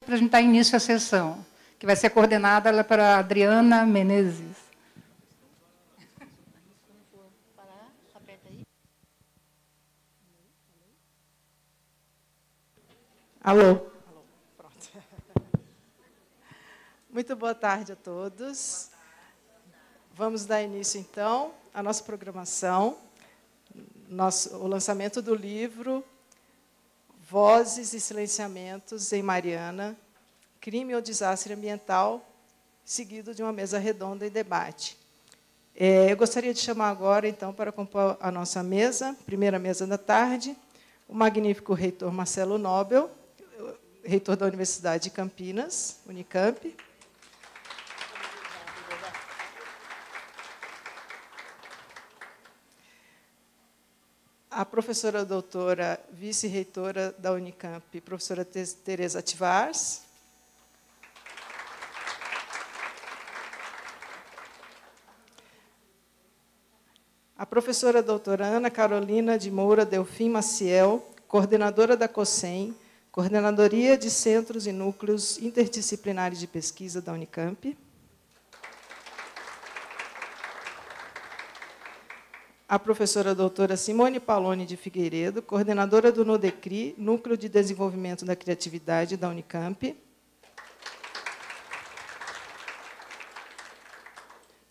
para a gente dar início à sessão, que vai ser coordenada pela Adriana Menezes. Alô? Pronto. Muito boa tarde a todos. Vamos dar início, então, à nossa programação. O lançamento do livro Vozes e Silenciamentos em Mariana, Crime ou Desastre Ambiental, seguido de uma mesa redonda e debate. Eu gostaria de chamar agora, então, para compor a nossa mesa, primeira mesa da tarde, o magnífico reitor Marcelo Nobel, reitor da Universidade de Campinas, Unicamp. A professora doutora, vice-reitora da Unicamp, professora Tereza Atvars. A professora doutora Ana Carolina de Moura Delfim Maciel, coordenadora da COSEM, Coordenadoria de Centros e Núcleos Interdisciplinares de Pesquisa da Unicamp. A professora doutora Simone Paloni de Figueiredo, coordenadora do NUDECRI, Núcleo de Desenvolvimento da Criatividade da Unicamp.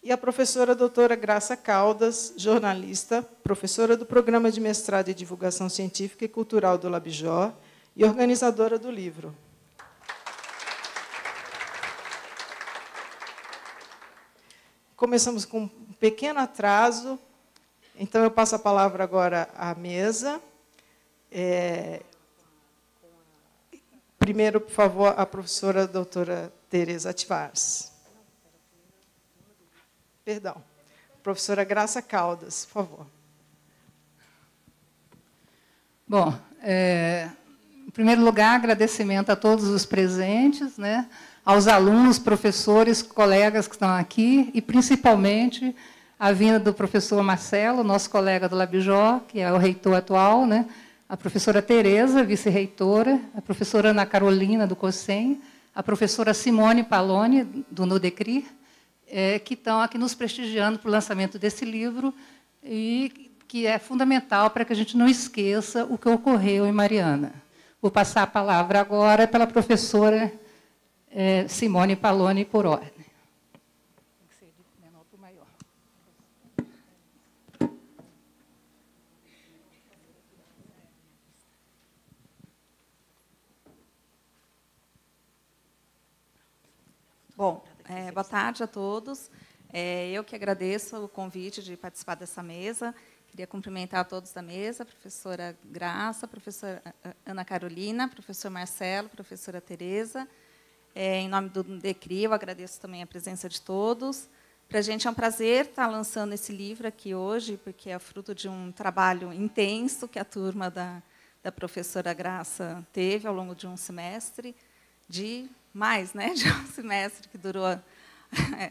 E a professora doutora Graça Caldas, jornalista, professora do Programa de Mestrado em Divulgação Científica e Cultural do LabJOR e organizadora do livro. Começamos com um pequeno atraso, então eu passo a palavra agora à mesa. Primeiro, por favor, a professora doutora Tereza Atvars. Perdão. Professora Graça Caldas, por favor. Bom, em primeiro lugar, agradecimento a todos os presentes, né, aos alunos, professores, colegas que estão aqui, e, principalmente, a vinda do professor Marcelo, nosso colega do LabJOR, que é o reitor atual, né, a professora Tereza, vice-reitora, a professora Ana Carolina, do COSEM, a professora Simone Paloni, do NUDECRI, que estão aqui nos prestigiando para o lançamento desse livro, e que é fundamental para que a gente não esqueça o que ocorreu em Mariana. Vou passar a palavra agora pela professora Simone Paloni, por ordem. Tem que ser de menor para o maior. Bom, boa tarde a todos. Eu que agradeço o convite de participar dessa mesa. Queria cumprimentar a todos da mesa, a professora Graça, a professora Ana Carolina, professor Marcelo, professora Tereza. Em nome do DECRI, eu agradeço também a presença de todos. Para a gente é um prazer estar lançando esse livro aqui hoje, porque é fruto de um trabalho intenso que a turma da professora Graça teve ao longo de um semestre, de um semestre que durou.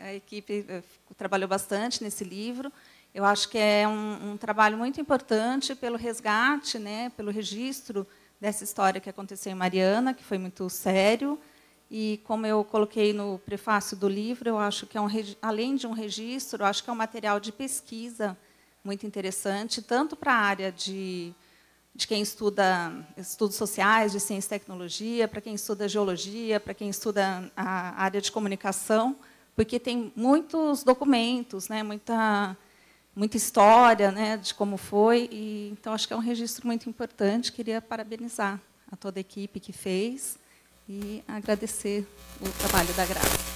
A equipe trabalhou bastante nesse livro. Eu acho que é um trabalho muito importante pelo resgate, né, pelo registro dessa história que aconteceu em Mariana, que foi muito sério. E, como eu coloquei no prefácio do livro, eu acho que, além de um registro, eu acho que é um material de pesquisa muito interessante, tanto para a área de quem estuda estudos sociais, de ciência e tecnologia, para quem estuda geologia, para quem estuda a área de comunicação, porque tem muitos documentos, né, muita história, né, de como foi. Então, acho que é um registro muito importante. Queria parabenizar a toda a equipe que fez e agradecer o trabalho da Graça.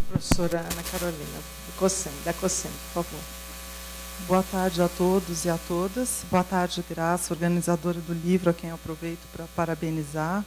Professora Ana Carolina, da COSEM, por favor. Boa tarde a todos e a todas. Boa tarde, Graça, organizadora do livro, a quem eu aproveito para parabenizar.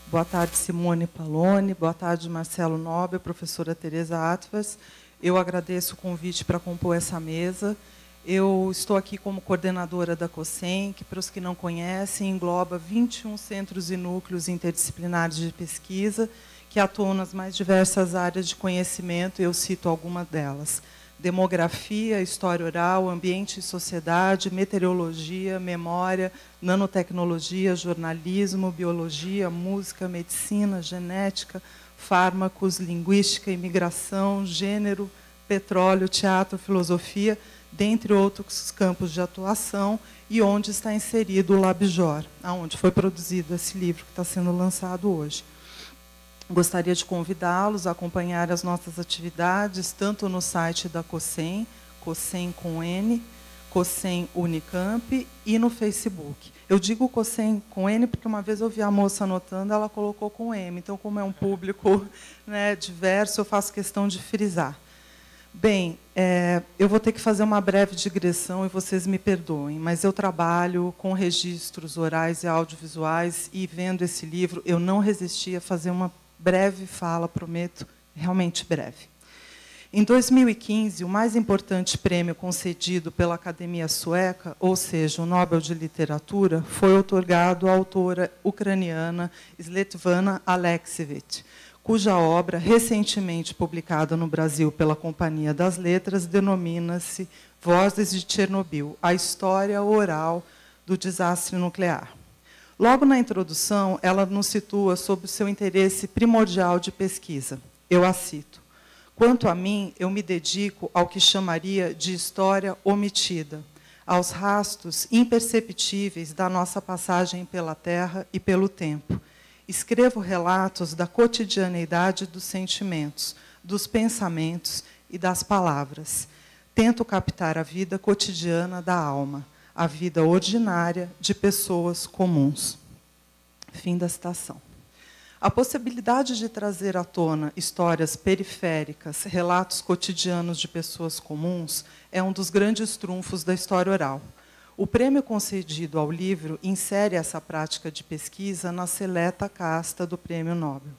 Boa tarde, Simone Paloni. Boa tarde, Marcelo Nobel, professora Tereza Atvars. Eu agradeço o convite para compor essa mesa. Eu estou aqui como coordenadora da COSEM, que, para os que não conhecem, engloba 21 centros e núcleos interdisciplinares de pesquisa, que atuam nas mais diversas áreas de conhecimento, e eu cito algumas delas: demografia, história oral, ambiente e sociedade, meteorologia, memória, nanotecnologia, jornalismo, biologia, música, medicina, genética, fármacos, linguística, imigração, gênero, petróleo, teatro, filosofia, dentre outros campos de atuação, e onde está inserido o LabJOR, onde foi produzido esse livro que está sendo lançado hoje. Gostaria de convidá-los a acompanhar as nossas atividades, tanto no site da COSEM, COSEM com N, COSEM Unicamp, e no Facebook. Eu digo COSEM com N porque uma vez eu vi a moça anotando, ela colocou com M. Então, como é um público, né, diverso, eu faço questão de frisar. Bem, eu vou ter que fazer uma breve digressão e vocês me perdoem, mas eu trabalho com registros orais e audiovisuais, e vendo esse livro, eu não resisti a fazer uma breve fala, prometo, realmente breve. Em 2015, o mais importante prêmio concedido pela Academia Sueca, ou seja, o Nobel de Literatura, foi outorgado à autora ucraniana Svetlana Alexievich, cuja obra, recentemente publicada no Brasil pela Companhia das Letras, denomina-se Vozes de Chernobyl, a história oral do desastre nuclear. Logo na introdução, ela nos situa sob o seu interesse primordial de pesquisa. Eu a cito: quanto a mim, eu me dedico ao que chamaria de história omitida, aos rastros imperceptíveis da nossa passagem pela Terra e pelo tempo. Escrevo relatos da cotidianeidade dos sentimentos, dos pensamentos e das palavras. Tento captar a vida cotidiana da alma, a vida ordinária de pessoas comuns. Fim da citação. A possibilidade de trazer à tona histórias periféricas, relatos cotidianos de pessoas comuns, é um dos grandes trunfos da história oral. O prêmio concedido ao livro insere essa prática de pesquisa na seleta casta do Prêmio Nobel.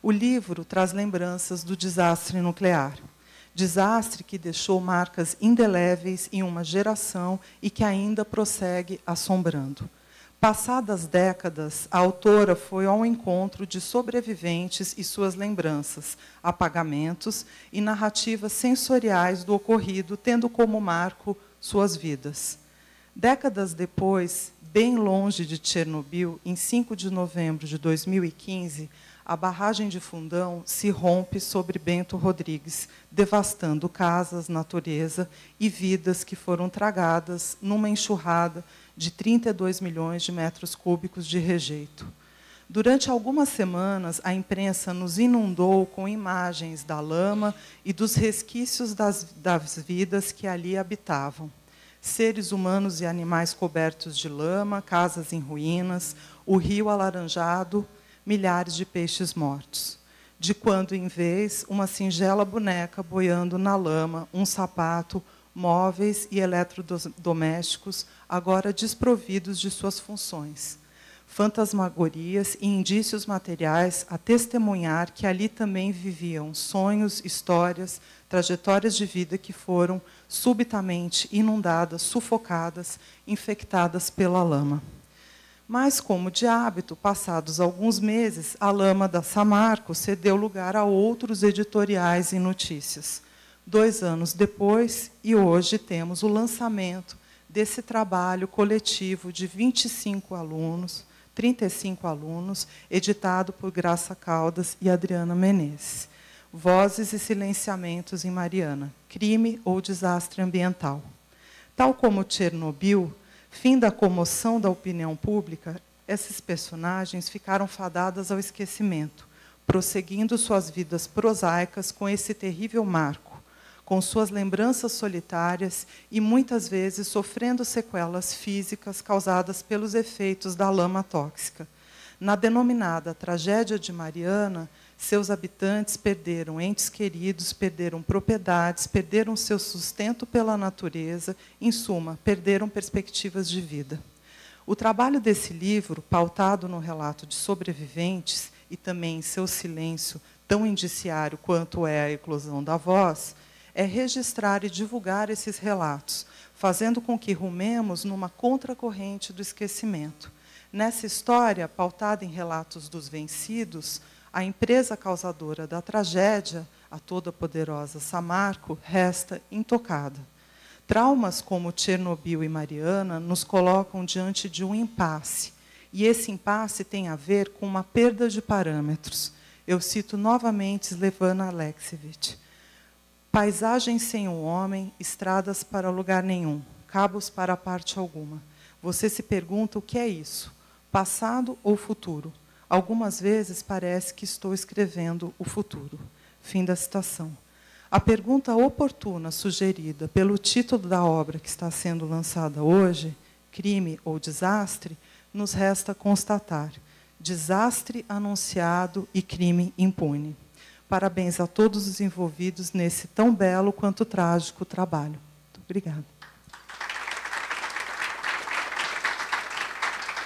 O livro traz lembranças do desastre nuclear. Desastre que deixou marcas indeléveis em uma geração e que ainda prossegue assombrando. Passadas décadas, a autora foi ao encontro de sobreviventes e suas lembranças, apagamentos e narrativas sensoriais do ocorrido, tendo como marco suas vidas. Décadas depois, bem longe de Chernobyl, em 5 de novembro de 2015, a barragem de Fundão se rompe sobre Bento Rodrigues, devastando casas, natureza e vidas que foram tragadas numa enxurrada de 32 milhões de metros cúbicos de rejeito. Durante algumas semanas, a imprensa nos inundou com imagens da lama e dos resquícios das vidas que ali habitavam. Seres humanos e animais cobertos de lama, casas em ruínas, o rio alaranjado, milhares de peixes mortos. De quando em vez, uma singela boneca boiando na lama, um sapato, móveis e eletrodomésticos, agora desprovidos de suas funções. Fantasmagorias e indícios materiais a testemunhar que ali também viviam sonhos, histórias, trajetórias de vida que foram subitamente inundadas, sufocadas, infectadas pela lama. Mas, como de hábito, passados alguns meses, a lama da Samarco cedeu lugar a outros editoriais e notícias. 2 anos depois, e hoje temos o lançamento desse trabalho coletivo de 35 alunos, editado por Graça Caldas e Adriana Menezes. Vozes e silenciamentos em Mariana, crime ou desastre ambiental. Tal como Chernobyl, fim da comoção da opinião pública, esses personagens ficaram fadadas ao esquecimento, prosseguindo suas vidas prosaicas com esse terrível marco, com suas lembranças solitárias e, muitas vezes, sofrendo sequelas físicas causadas pelos efeitos da lama tóxica. Na denominada tragédia de Mariana, seus habitantes perderam entes queridos, perderam propriedades, perderam seu sustento pela natureza, em suma, perderam perspectivas de vida. O trabalho desse livro, pautado no relato de sobreviventes e também em seu silêncio tão indiciário quanto é a eclosão da voz, é registrar e divulgar esses relatos, fazendo com que rumemos numa contracorrente do esquecimento. Nessa história, pautada em relatos dos vencidos, a empresa causadora da tragédia, a toda-poderosa Samarco, resta intocada. Traumas como Chernobyl e Mariana nos colocam diante de um impasse. E esse impasse tem a ver com uma perda de parâmetros. Eu cito novamente Slevana Alexievich. Paisagem sem um homem, estradas para lugar nenhum, cabos para parte alguma. Você se pergunta o que é isso? Passado ou futuro? Algumas vezes parece que estou escrevendo o futuro. Fim da citação. A pergunta oportuna sugerida pelo título da obra que está sendo lançada hoje, Crime ou Desastre, nos resta constatar: desastre anunciado e crime impune. Parabéns a todos os envolvidos nesse tão belo quanto trágico trabalho. Muito obrigada.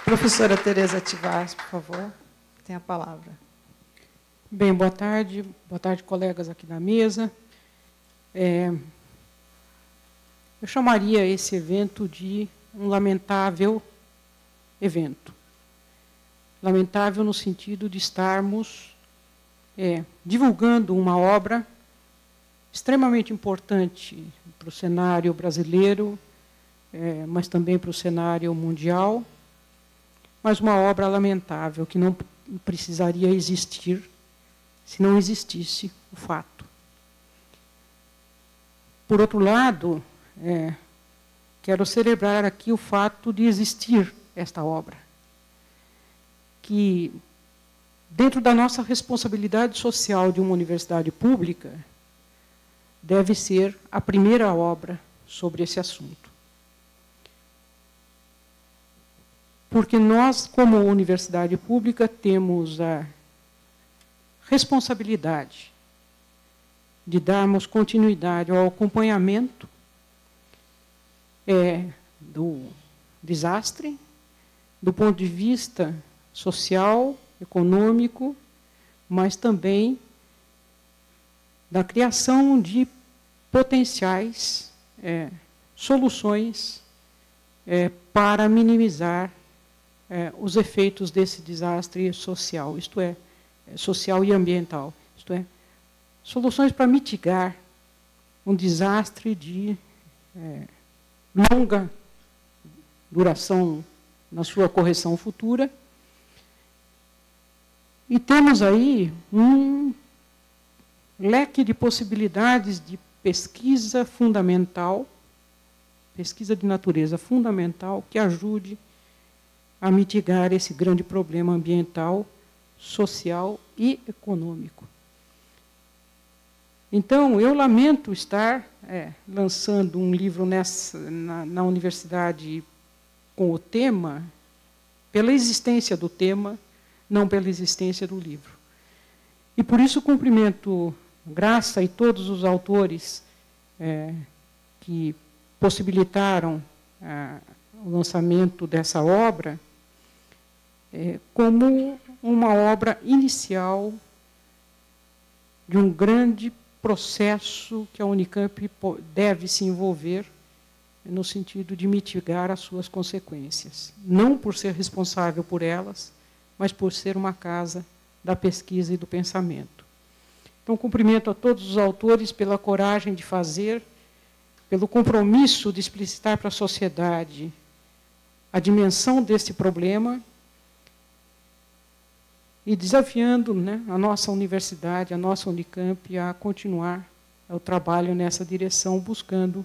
Professora Tereza Tivars, por favor, tem a palavra. Bem, boa tarde, colegas aqui na mesa. Eu chamaria esse evento de um lamentável evento. Lamentável no sentido de estarmos divulgando uma obra extremamente importante para o cenário brasileiro, mas também para o cenário mundial, mas uma obra lamentável que não precisaria existir se não existisse o fato. Por outro lado, quero celebrar aqui o fato de existir esta obra, que, dentro da nossa responsabilidade social de uma universidade pública, deve ser a primeira obra sobre esse assunto. Porque nós, como universidade pública, temos a responsabilidade de darmos continuidade ao acompanhamento do desastre, do ponto de vista social, econômico, mas também da criação de potenciais soluções para minimizar os efeitos desse desastre social, isto é, social e ambiental, isto é, soluções para mitigar um desastre de longa duração na sua correção futura. E temos aí um leque de possibilidades de pesquisa fundamental, pesquisa de natureza fundamental, que ajude a mitigar esse grande problema ambiental, social e econômico. Então, eu lamento estar lançando um livro na universidade com o tema, pela existência do tema, não pela existência do livro. E, por isso, cumprimento Graça e todos os autores que possibilitaram o lançamento dessa obra como uma obra inicial de um grande processo que a Unicamp deve se envolver no sentido de mitigar as suas consequências. Não por ser responsável por elas, mas por ser uma casa da pesquisa e do pensamento. Então, cumprimento a todos os autores pela coragem de fazer, pelo compromisso de explicitar para a sociedade a dimensão desse problema e desafiando, a nossa universidade, a nossa Unicamp, a continuar o trabalho nessa direção, buscando,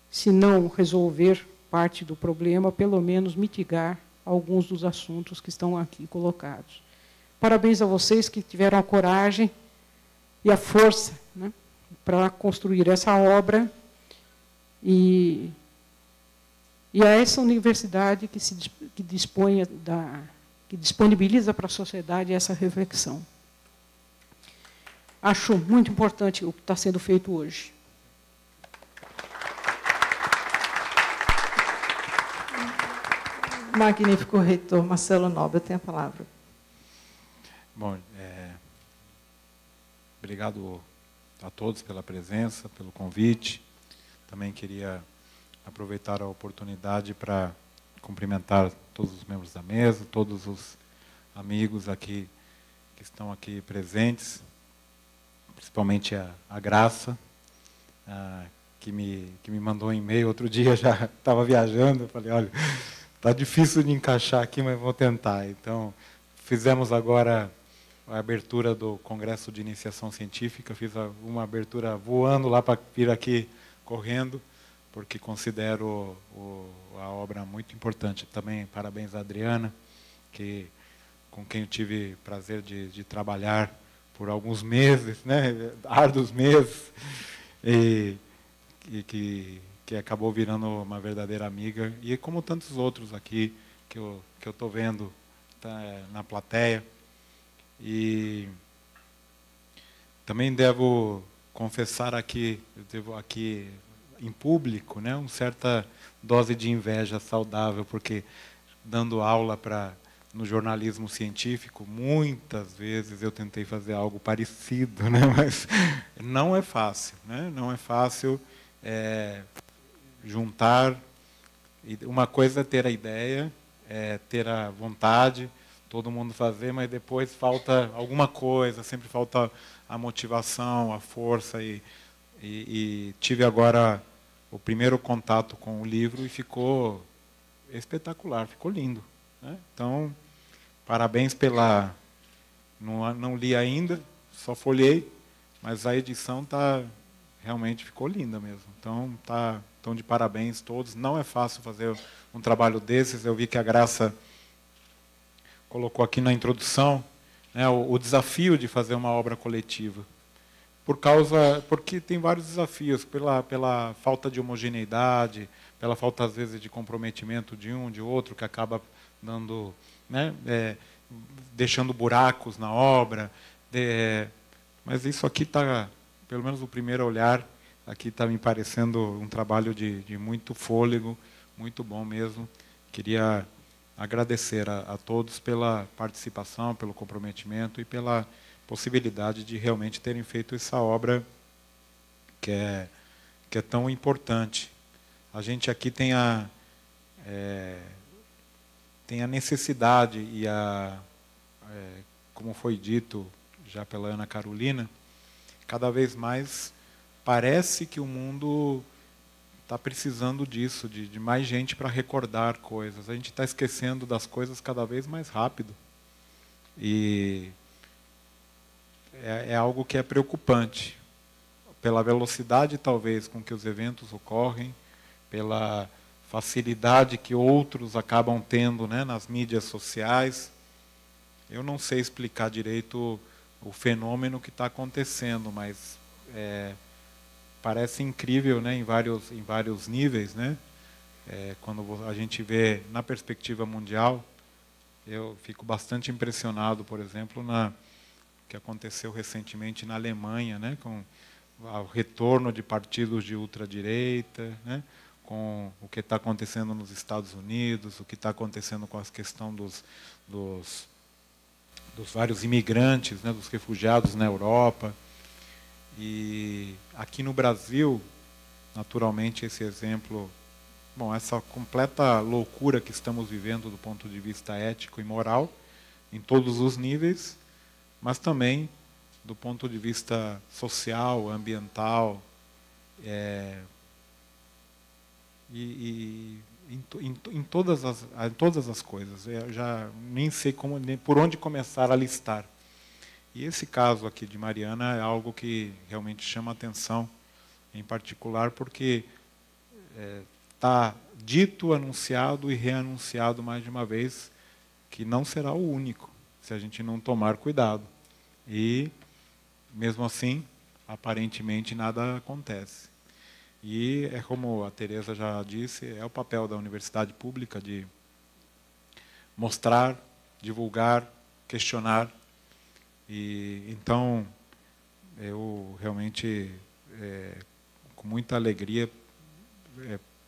se não resolver parte do problema, pelo menos mitigar alguns dos assuntos que estão aqui colocados. Parabéns a vocês que tiveram a coragem e a força para construir essa obra e a essa universidade que disponibiliza para a sociedade essa reflexão. Acho muito importante o que está sendo feito hoje. Magnífico reitor Marcelo Nobre, tem a palavra. Bom, obrigado a todos pela presença, pelo convite. Também queria aproveitar a oportunidade para cumprimentar todos os membros da mesa, todos os amigos aqui que estão aqui presentes, principalmente a Graça, que me mandou um e-mail outro dia, já estava viajando, eu falei, olha, está difícil de encaixar aqui, mas vou tentar. Então, fizemos agora a abertura do Congresso de Iniciação Científica, fiz uma abertura voando lá para vir aqui correndo, porque considero a obra muito importante. Também parabéns à Adriana, com quem eu tive prazer de trabalhar por alguns meses, né, árduos meses, e que acabou virando uma verdadeira amiga, e como tantos outros aqui que eu estou vendo na plateia. E também devo confessar aqui em público, né, uma certa dose de inveja saudável, porque dando aula no jornalismo científico, muitas vezes eu tentei fazer algo parecido, né, mas não é fácil, né, não é fácil juntar. Uma coisa é ter a ideia, ter a vontade, todo mundo fazer, mas depois falta alguma coisa, sempre falta a motivação, a força. E tive agora o primeiro contato com o livro e ficou espetacular, ficou lindo, né? Então, parabéns pela... Não li ainda, só folhei, mas a edição realmente ficou linda mesmo. Então, de parabéns todos. Não é fácil fazer um trabalho desses. Eu vi que a Graça colocou aqui na introdução, né, o desafio de fazer uma obra coletiva. Porque tem vários desafios, pela falta de homogeneidade, pela falta, às vezes, de comprometimento de um, de outro, que acaba dando, né, deixando buracos na obra. Mas isso aqui está, pelo menos o primeiro olhar, aqui está me parecendo um trabalho de muito fôlego, muito bom mesmo. Queria agradecer a todos pela participação, pelo comprometimento e pela possibilidade de realmente terem feito essa obra que é tão importante. A gente aqui tem a necessidade como foi dito já pela Ana Carolina, cada vez mais parece que o mundo está precisando disso, de mais gente para recordar coisas. A gente está esquecendo das coisas cada vez mais rápido. E é algo que é preocupante, pela velocidade, talvez, com que os eventos ocorrem, pela facilidade que outros acabam tendo, né, nas mídias sociais. Eu não sei explicar direito o fenômeno que está acontecendo, mas parece incrível, né, em vários níveis, né? Quando a gente vê na perspectiva mundial, eu fico bastante impressionado, por exemplo, que aconteceu recentemente na Alemanha, né, com o retorno de partidos de ultradireita, né, com o que está acontecendo nos Estados Unidos, o que está acontecendo com a questão dos vários imigrantes, né, dos refugiados na Europa. E aqui no Brasil, naturalmente, esse exemplo, essa completa loucura que estamos vivendo do ponto de vista ético e moral, em todos os níveis, mas também do ponto de vista social, ambiental, em todas as coisas. Eu já nem sei por onde começar a listar. E esse caso aqui de Mariana é algo que realmente chama a atenção, em particular porque está dito, anunciado e reanunciado mais de uma vez que não será o único, se a gente não tomar cuidado. E, mesmo assim, aparentemente nada acontece. E é como a Tereza já disse, é o papel da universidade pública de mostrar, divulgar, questionar. E então eu realmente, com muita alegria,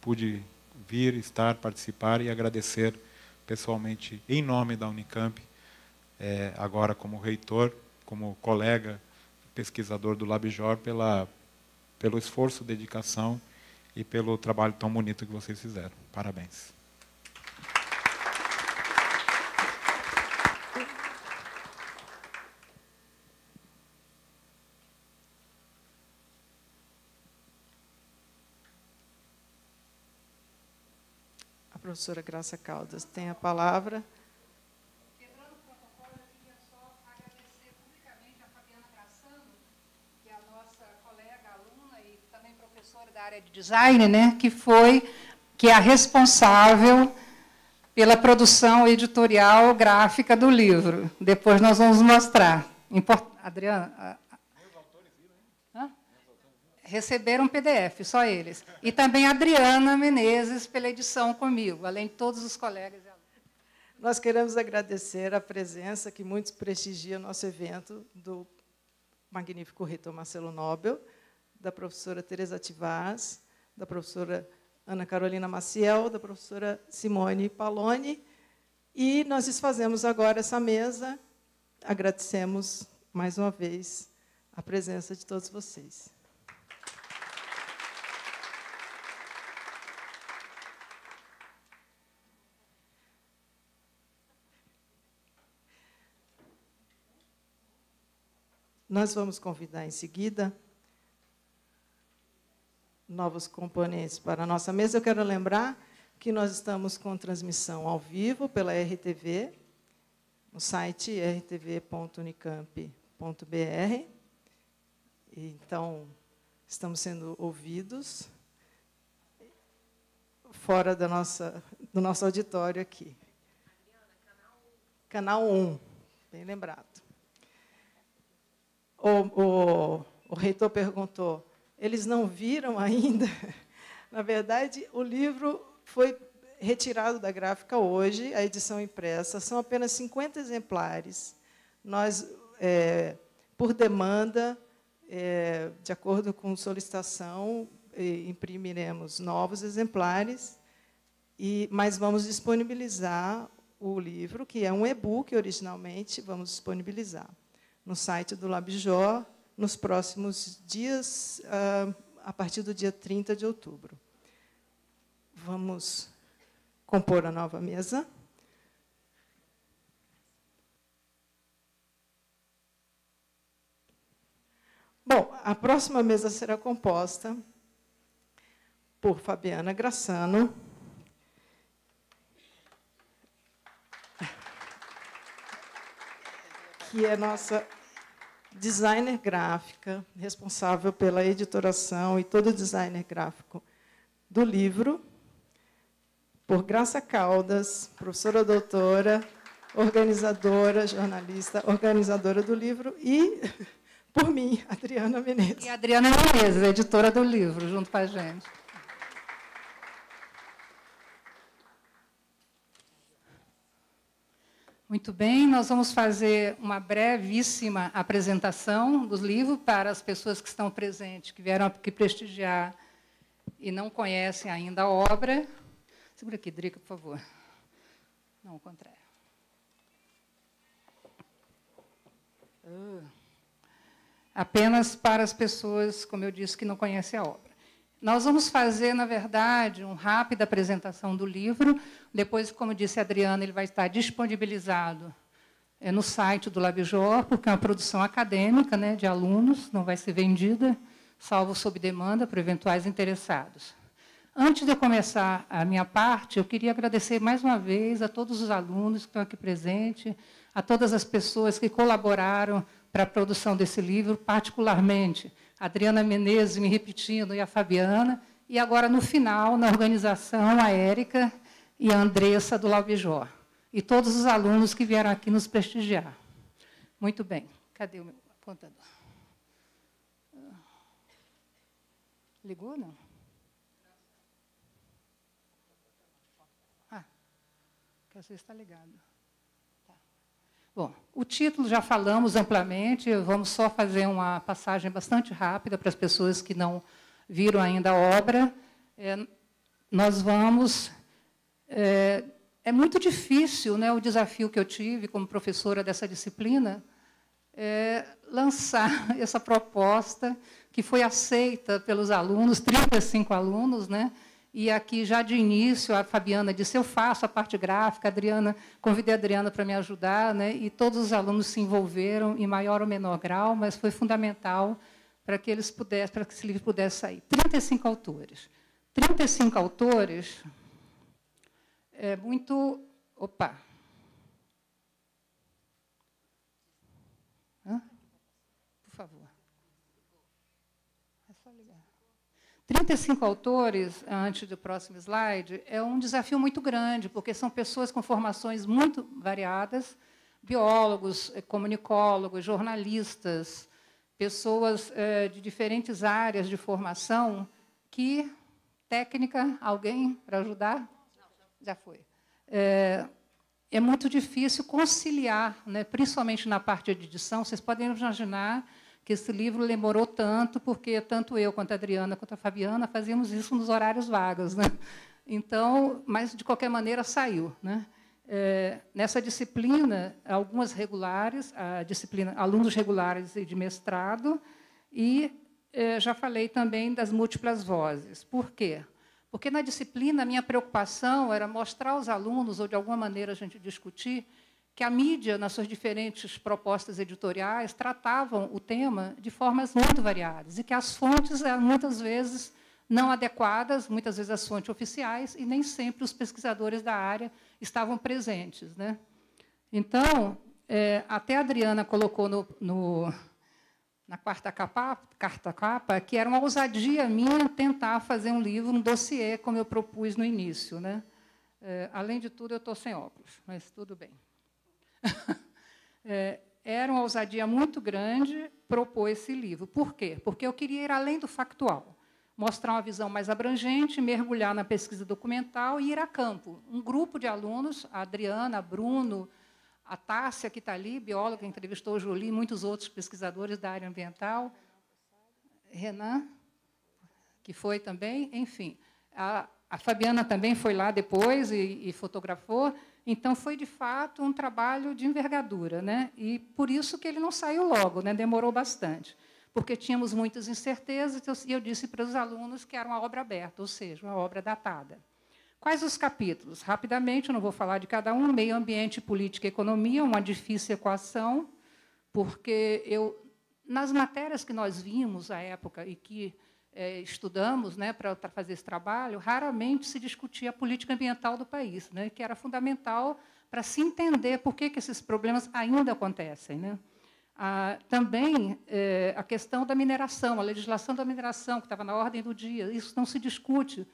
pude vir, estar, participar e agradecer pessoalmente, em nome da Unicamp, agora como reitor, como colega, pesquisador do LabJOR, pelo esforço, dedicação e pelo trabalho tão bonito que vocês fizeram. Parabéns. professora Graça Caldas tem a palavra. Quebrando o protocolo, eu queria só agradecer publicamente a Fabiana Grassano, que é a nossa colega, aluna e também professora da área de design, né, que é a responsável pela produção editorial gráfica do livro. Depois nós vamos mostrar. Adriana, receberam PDF, só eles. E também a Adriana Menezes pela edição comigo, além de todos os colegas e alunos. Nós queremos agradecer a presença que muitos prestigiam nosso evento do magnífico reitor Marcelo Nobel, da professora Teresa Tivaz, da professora Ana Carolina Maciel, da professora Simone Paloni. E nós desfazemos agora essa mesa. Agradecemos, mais uma vez, a presença de todos vocês. Nós vamos convidar, em seguida, novos componentes para a nossa mesa. Eu quero lembrar que nós estamos com transmissão ao vivo pela RTV, no site rtv.unicamp.br. Então, estamos sendo ouvidos fora do nosso auditório aqui. Canal 1, bem lembrado. O reitor perguntou, eles não viram ainda? Na verdade, o livro foi retirado da gráfica hoje, a edição impressa, são apenas 50 exemplares. Nós, por demanda, de acordo com solicitação, imprimiremos novos exemplares, mas vamos disponibilizar o livro, que é um e-book originalmente, vamos disponibilizar no site do Labjor, nos próximos dias, a partir do dia 30 de outubro. Vamos compor a nova mesa. Bom, a próxima mesa será composta por Fabiana Grassano, que é nossa designer gráfica, responsável pela editoração e todo o designer gráfico do livro, por Graça Caldas, professora doutora, organizadora, jornalista, organizadora do livro, e por mim, Adriana Menezes. E a Adriana Menezes, editora do livro, junto com a gente. Muito bem, nós vamos fazer uma brevíssima apresentação dos livros para as pessoas que estão presentes, que vieram aqui prestigiar e não conhecem ainda a obra. Segura aqui, Drica, por favor. Não, o contrário. Apenas para as pessoas, como eu disse, que não conhecem a obra. Nós vamos fazer, na verdade, uma rápida apresentação do livro. Depois, como disse a Adriana, ele vai estar disponibilizado no site do Labjor, porque é uma produção acadêmica, né, de alunos, não vai ser vendida, salvo sob demanda para eventuais interessados. Antes de eu começar a minha parte, eu queria agradecer mais uma vez a todos os alunos que estão aqui presentes, a todas as pessoas que colaboraram para a produção desse livro, particularmente a Adriana Menezes, me repetindo, e a Fabiana, e agora, no final, na organização, a Érica e a Andressa do Labjor, e todos os alunos que vieram aqui nos prestigiar. Muito bem. Cadê o meu apontador? Ligou, não? Que às vezes está ligado. Tá. Bom, o título já falamos amplamente, vamos só fazer uma passagem bastante rápida para as pessoas que não viram ainda a obra. Nós vamos... É muito difícil, né, o desafio que eu tive como professora dessa disciplina, lançar essa proposta que foi aceita pelos alunos, 35 alunos, né? E aqui, já de início, a Fabiana disse, eu faço a parte gráfica, convidei a Adriana para me ajudar, né? E todos os alunos se envolveram, em maior ou menor grau, mas foi fundamental para que eles pudessem, para que esse livro pudesse sair. 35 autores. 35 autores é muito... Opa! Hã? Por favor. É só ligar. 35 autores, antes do próximo slide, é um desafio muito grande, porque são pessoas com formações muito variadas, biólogos, comunicólogos, jornalistas, pessoas de diferentes áreas de formação, que, técnica, alguém para ajudar? Já foi. É muito difícil conciliar, né, principalmente na parte de edição. Vocês podem imaginar que esse livro demorou tanto, porque tanto eu, quanto a Adriana, quanto a Fabiana, fazíamos isso nos horários vagos, né? Então, mas, de qualquer maneira, saiu, né? Nessa disciplina, algumas regulares, a disciplina alunos regulares e de mestrado, e já falei também das múltiplas vozes. Por quê? Porque, na disciplina, a minha preocupação era mostrar aos alunos, ou, de alguma maneira, a gente discutir, que a mídia, nas suas diferentes propostas editoriais, tratavam o tema de formas muito variadas, e que as fontes eram, muitas vezes, não adequadas, muitas vezes as fontes oficiais, e nem sempre os pesquisadores da área estavam presentes, né? Então, até a Adriana colocou na quarta capa, que era uma ousadia minha tentar fazer um livro, um dossiê, como eu propus no início, né? Além de tudo, eu estou sem óculos, mas tudo bem. Era uma ousadia muito grande propor esse livro. Por quê? Porque eu queria ir além do factual, mostrar uma visão mais abrangente, mergulhar na pesquisa documental e ir a campo. Um grupo de alunos, a Adriana, a Bruno, a Tássia, que está ali, bióloga, que entrevistou o Jolie, muitos outros pesquisadores da área ambiental, Renan, que foi também, enfim. A Fabiana também foi lá depois e fotografou. Então, foi, de fato, um trabalho de envergadura, né? E por isso que ele não saiu logo, né? Demorou bastante, porque tínhamos muitas incertezas, e eu disse para os alunos que era uma obra aberta, ou seja, uma obra datada. Quais os capítulos? Rapidamente, eu não vou falar de cada um. Meio ambiente, política e economia, uma difícil equação, porque nas matérias que nós vimos à época e que estudamos, né, para fazer esse trabalho, raramente se discutia a política ambiental do país, né, que era fundamental para se entender por que esses problemas ainda acontecem, né? Também a questão da mineração, a legislação da mineração, que estava na ordem do dia, isso não se discute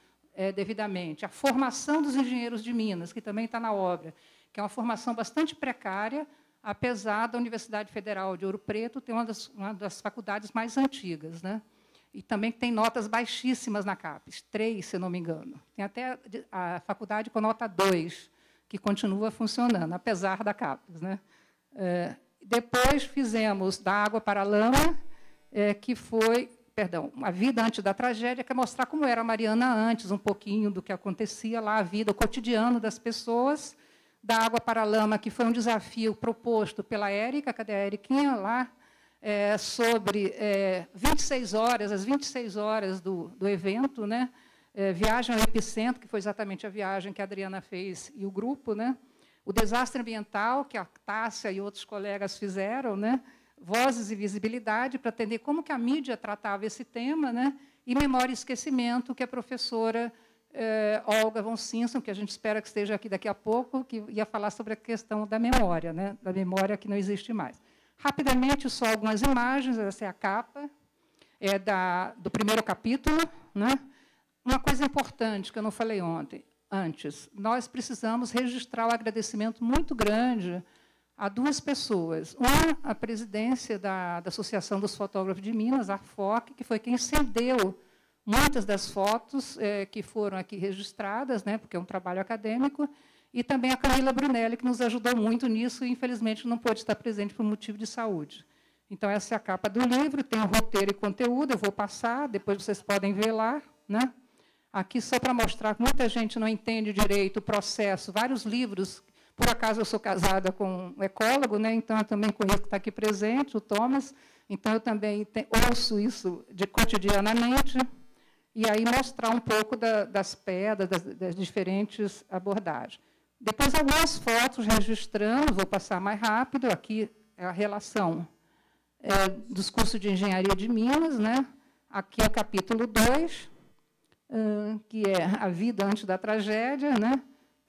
devidamente. A formação dos engenheiros de Minas, que também está na obra, que é uma formação bastante precária, apesar da Universidade Federal de Ouro Preto ter uma das faculdades mais antigas, né? E também tem notas baixíssimas na CAPES, 3, se não me engano. Tem até a faculdade com nota 2, que continua funcionando, apesar da CAPES, né? Depois fizemos Da Água para a Lama, que foi, a vida antes da tragédia, que é mostrar como era a Mariana antes, um pouquinho do que acontecia lá, a vida, o cotidiano das pessoas. Da Água para a Lama, que foi um desafio proposto pela Érica, cadê a Eriquinha lá? Sobre 26 horas, as 26 horas do evento, né? Viagem ao Epicentro, que foi exatamente a viagem que a Adriana fez e o grupo, né? O desastre ambiental, que a Tássia e outros colegas fizeram, né? Vozes e visibilidade, para entender como que a mídia tratava esse tema, né? E Memória e Esquecimento, que a professora Olga von Simpson, que a gente espera que esteja aqui daqui a pouco, que ia falar sobre a questão da memória, né? Da memória que não existe mais. Rapidamente, só algumas imagens, essa é a capa, do primeiro capítulo, né? Uma coisa importante que eu não falei antes, nós precisamos registrar um agradecimento muito grande a duas pessoas. Uma, a presidência da Associação dos Fotógrafos de Minas, a ARFOC, que foi quem cedeu muitas das fotos que foram aqui registradas, né? Porque é um trabalho acadêmico, e também a Camila Brunelli, que nos ajudou muito nisso e, infelizmente, não pôde estar presente por motivo de saúde. Então, essa é a capa do livro, tem o roteiro e conteúdo, eu vou passar, depois vocês podem ver lá, né? Aqui, só para mostrar que muita gente não entende direito o processo, vários livros. Por acaso, eu sou casada com um ecólogo, né? Então, eu também conheço que está aqui presente, o Thomas, então, eu também ouço isso cotidianamente, e aí mostrar um pouco das pedras, das diferentes abordagens. Depois, algumas fotos registrando, vou passar mais rápido, aqui é a relação dos cursos de engenharia de Minas, né? Aqui é o capítulo 2, que é a vida antes da tragédia, né?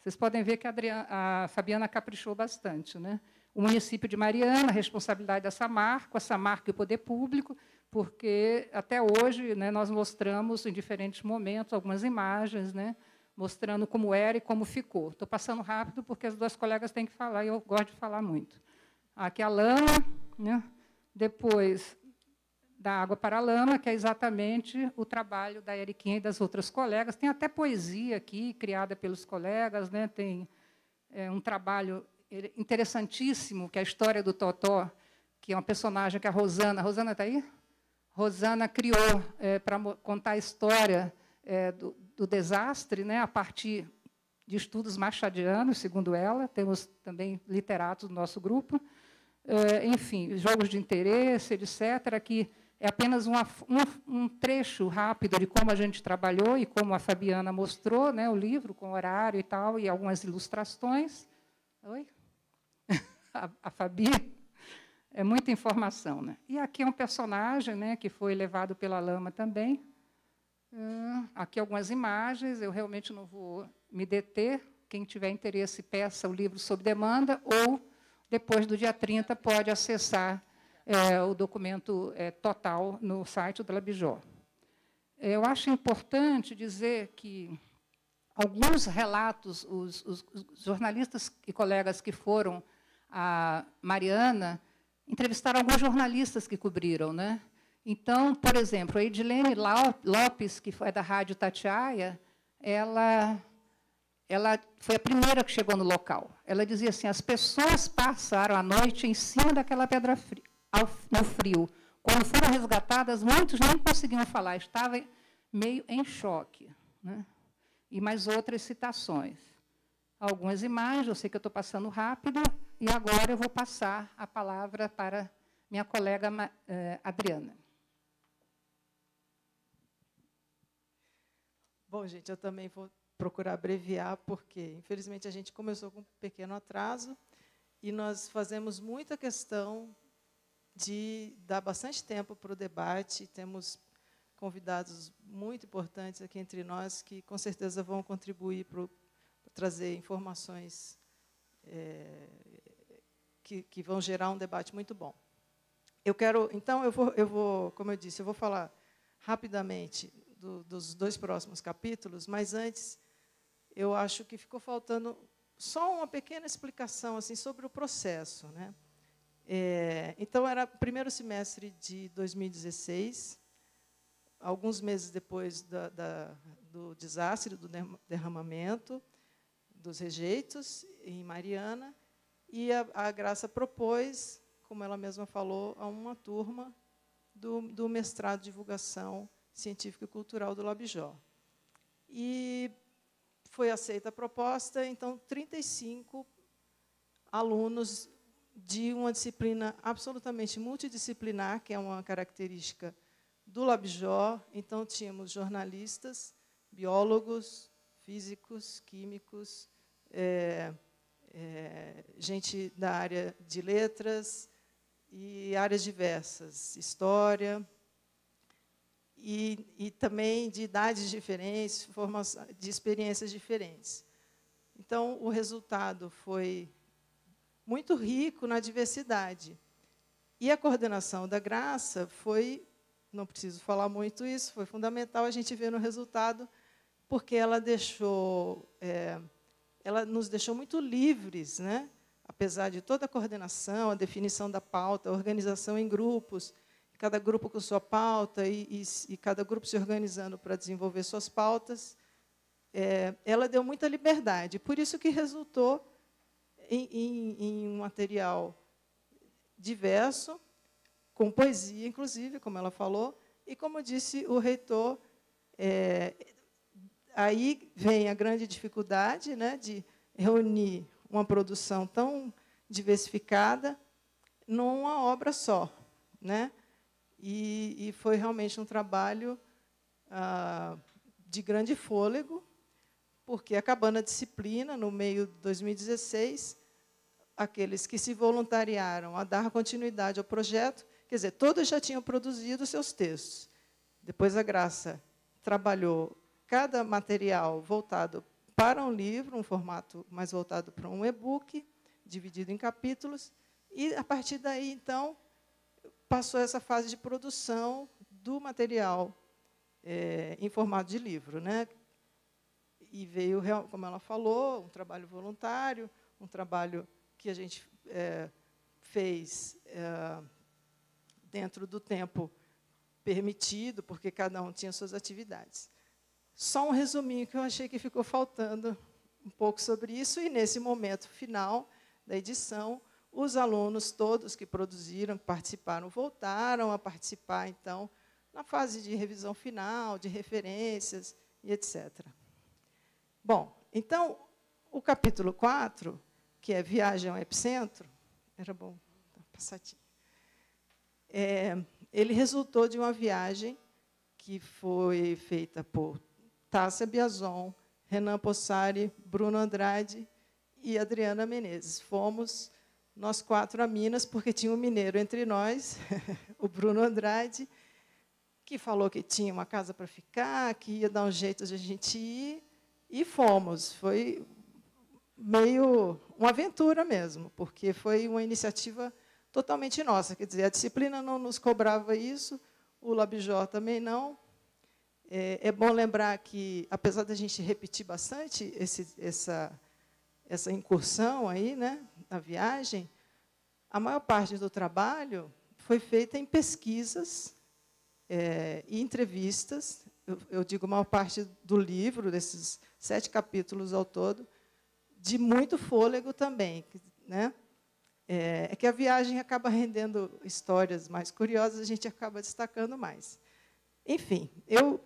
Vocês podem ver que a Fabiana caprichou bastante, né? O município de Mariana, a responsabilidade da Samarco, a Samarco e o poder público, porque até hoje, né, nós mostramos em diferentes momentos algumas imagens, né, mostrando como era e como ficou. Estou passando rápido porque as duas colegas têm que falar e eu gosto de falar muito. Aqui a lama, né? Depois da água para a lama, que é exatamente o trabalho da Eriquinha e das outras colegas. Tem até poesia aqui, criada pelos colegas, né? Tem um trabalho interessantíssimo, que é a história do Totó, que é uma personagem que a Rosana... Rosana está aí? Rosana criou para contar a história do desastre, né, a partir de estudos machadianos, segundo ela. Temos também literatos no nosso grupo. Enfim, jogos de interesse, etc., que é apenas um trecho rápido de como a gente trabalhou e como a Fabiana mostrou, né, o livro, com horário e tal, e algumas ilustrações. Oi? A Fabi. É muita informação, né? E aqui é um personagem, né, que foi levado pela lama também. Aqui algumas imagens, eu realmente não vou me deter. Quem tiver interesse, peça o livro sob demanda, ou, depois do dia 30, pode acessar o documento total no site do Labijó. Eu acho importante dizer que alguns relatos, os jornalistas e colegas que foram a Mariana entrevistaram alguns jornalistas que cobriram, né? Então, por exemplo, a Edilene Lopes, que foi da Rádio Itatiaia, ela foi a primeira que chegou no local. Ela dizia assim: as pessoas passaram a noite em cima daquela pedra fria, no frio. Quando foram resgatadas, muitos nem conseguiam falar, estavam meio em choque, né? E mais outras citações. Algumas imagens, eu sei que eu estou passando rápido, e agora eu vou passar a palavra para minha colega Adriana. Bom, gente, eu também vou procurar abreviar, porque, infelizmente, a gente começou com um pequeno atraso, e nós fazemos muita questão de dar bastante tempo para o debate. Temos convidados muito importantes aqui entre nós, que, com certeza, vão contribuir para trazer informações que vão gerar um debate muito bom. Então, eu vou, como eu disse, eu vou falar rapidamente dos dois próximos capítulos, mas antes eu acho que ficou faltando só uma pequena explicação assim sobre o processo, né? Então, era o primeiro semestre de 2016, alguns meses depois do desastre, do derramamento, dos rejeitos em Mariana, e a Graça propôs, como ela mesma falou, a uma turma do mestrado de divulgação científica e cultural do Labijó. E foi aceita a proposta, então 35 alunos de uma disciplina absolutamente multidisciplinar, que é uma característica do Labijó. Então, tínhamos jornalistas, biólogos, físicos, químicos, gente da área de letras e áreas diversas, história, e também de idades diferentes, de experiências diferentes. Então, o resultado foi muito rico na diversidade. E a coordenação da Graça foi, não preciso falar muito isso, foi fundamental a gente ver no resultado, porque ela nos deixou muito livres, né? Apesar de toda a coordenação, a definição da pauta, a organização em grupos, cada grupo com sua pauta e cada grupo se organizando para desenvolver suas pautas, ela deu muita liberdade. Por isso que resultou em um material diverso, com poesia, inclusive, como ela falou, e, como disse o reitor, aí vem a grande dificuldade, né, de reunir uma produção tão diversificada numa obra só, né? E foi realmente um trabalho de grande fôlego, porque, acabando a disciplina, no meio de 2016, aqueles que se voluntariaram a dar continuidade ao projeto, quer dizer, todos já tinham produzido seus textos. Depois a Graça trabalhou cada material voltado para um livro, um formato mais voltado para um e-book, dividido em capítulos, e, a partir daí, então, passou essa fase de produção do material em formato de livro, né? E veio, como ela falou, um trabalho voluntário, um trabalho que a gente fez dentro do tempo permitido, porque cada um tinha suas atividades. Só um resuminho que eu achei que ficou faltando um pouco sobre isso, e, nesse momento final da edição, os alunos todos que produziram, que participaram, voltaram a participar, então, na fase de revisão final, de referências e etc. Bom, então, o capítulo 4, que é Viagem ao Epicentro, era bom, passadinho. Ele resultou de uma viagem que foi feita por Tássia Biazon, Renan Possari, Bruno Andrade e Adriana Menezes. Fomos nós 4 a Minas, porque tinha um mineiro entre nós, o Bruno Andrade, que falou que tinha uma casa para ficar, que ia dar um jeito de a gente ir, e fomos. Foi meio uma aventura mesmo, porque foi uma iniciativa totalmente nossa. Quer dizer, a disciplina não nos cobrava isso, o Labjor também não. É bom lembrar que, apesar da gente repetir bastante essa incursão aí, né, na viagem, a maior parte do trabalho foi feita em pesquisas e entrevistas. Eu digo a maior parte do livro, desses 7 capítulos ao todo, de muito fôlego também, né? É que a viagem acaba rendendo histórias mais curiosas, a gente acaba destacando mais. Enfim, eu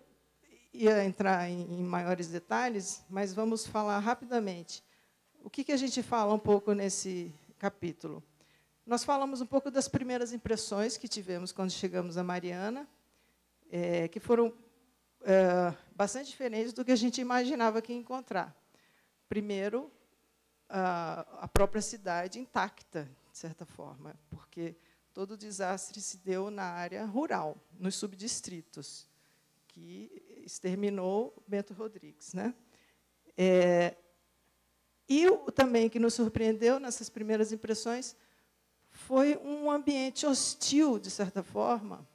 ia entrar em maiores detalhes, mas vamos falar rapidamente. O que a gente fala um pouco nesse capítulo? Nós falamos um pouco das primeiras impressões que tivemos quando chegamos a Mariana, que foram bastante diferentes do que a gente imaginava que ia encontrar. Primeiro, a própria cidade intacta, de certa forma, porque todo o desastre se deu na área rural, nos subdistritos, que exterminou Bento Rodrigues, né? E também que nos surpreendeu nessas primeiras impressões foi um ambiente hostil, de certa forma,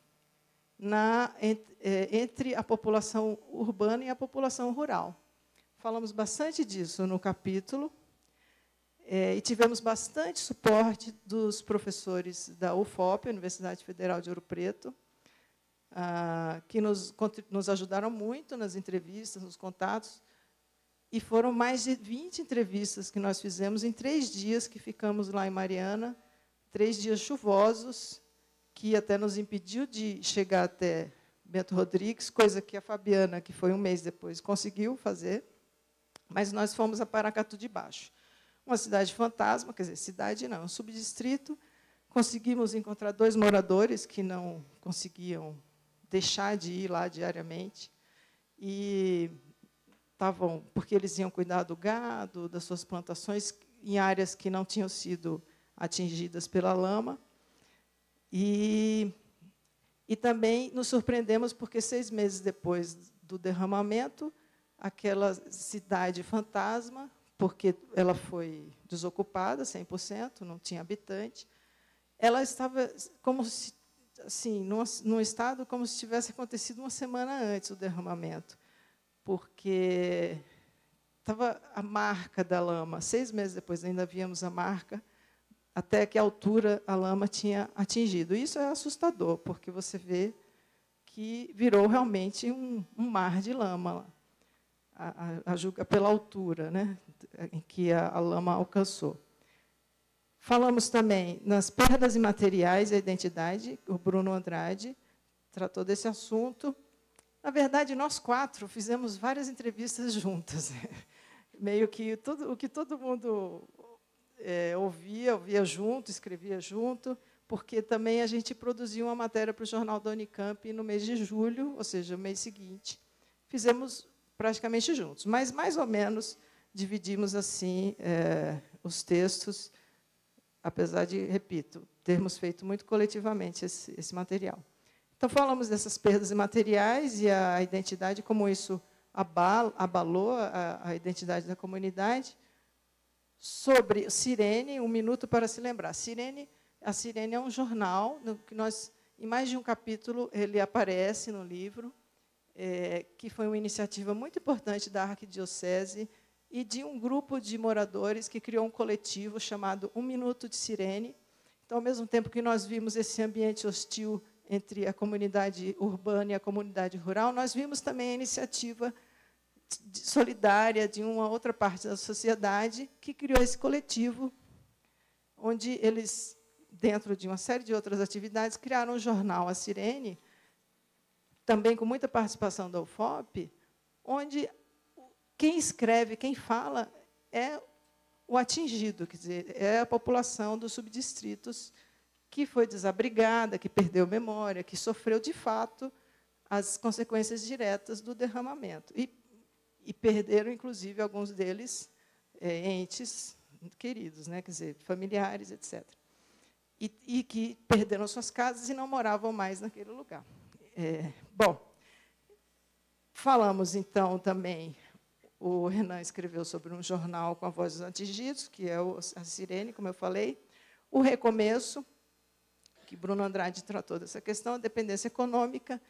entre a população urbana e a população rural. Falamos bastante disso no capítulo, e tivemos bastante suporte dos professores da UFOP, Universidade Federal de Ouro Preto, que nos ajudaram muito nas entrevistas, nos contatos, e foram mais de 20 entrevistas que nós fizemos em 3 dias que ficamos lá em Mariana, 3 dias chuvosos, que até nos impediu de chegar até Bento Rodrigues, coisa que a Fabiana, que foi um mês depois, conseguiu fazer, mas nós fomos a Paracatu de Baixo. Uma cidade fantasma, quer dizer, cidade não, um subdistrito. Conseguimos encontrar 2 moradores que não conseguiam deixar de ir lá diariamente, e estavam, porque eles iam cuidar do gado, das suas plantações, em áreas que não tinham sido atingidas pela lama. E também nos surpreendemos porque 6 meses depois do derramamento, aquela cidade fantasma, porque ela foi desocupada 100%, não tinha habitante, ela estava como se, assim, num estado como se tivesse acontecido uma semana antes do derramamento, porque estava a marca da lama. 6 meses depois ainda víamos a marca, até que altura a lama tinha atingido. Isso é assustador, porque você vê que virou realmente um mar de lama lá, a julgar pela altura, né, em que a lama alcançou. Falamos também nas perdas imateriais e a identidade. O Bruno Andrade tratou desse assunto. Na verdade, nós 4 fizemos várias entrevistas juntas. Meio que o que todo mundo ouvia junto, escrevia junto, porque também a gente produziu uma matéria para o Jornal da Unicamp no mês de julho, ou seja, o mês seguinte. Fizemos praticamente juntos, mas mais ou menos dividimos assim os textos, apesar de, repito, termos feito muito coletivamente esse material. Então, falamos dessas perdas imateriais e a identidade, como isso abalou a identidade da comunidade. Sobre Sirene, Um Minuto para se Lembrar. A Sirene é um jornal no que nós, em mais de um capítulo, ele aparece no livro, que foi uma iniciativa muito importante da Arquidiocese e de um grupo de moradores que criou um coletivo chamado Um Minuto de Sirene. Então, ao mesmo tempo que nós vimos esse ambiente hostil entre a comunidade urbana e a comunidade rural, nós vimos também a iniciativa solidária de uma outra parte da sociedade que criou esse coletivo, onde eles, dentro de uma série de outras atividades, criaram um jornal, A Sirene, também com muita participação da UFOP, onde quem escreve, quem fala, é o atingido, quer dizer, é a população dos subdistritos que foi desabrigada, que perdeu memória, que sofreu, de fato, as consequências diretas do derramamento. E perderam, inclusive, alguns deles, entes queridos, né? Quer dizer, familiares, etc. E que perderam suas casas e não moravam mais naquele lugar. Bom, falamos, então, também, o Renan escreveu sobre um jornal com a voz dos atingidos, que é a Sirene, como eu falei, o Recomeço, que Bruno Andrade tratou dessa questão, a dependência econômica,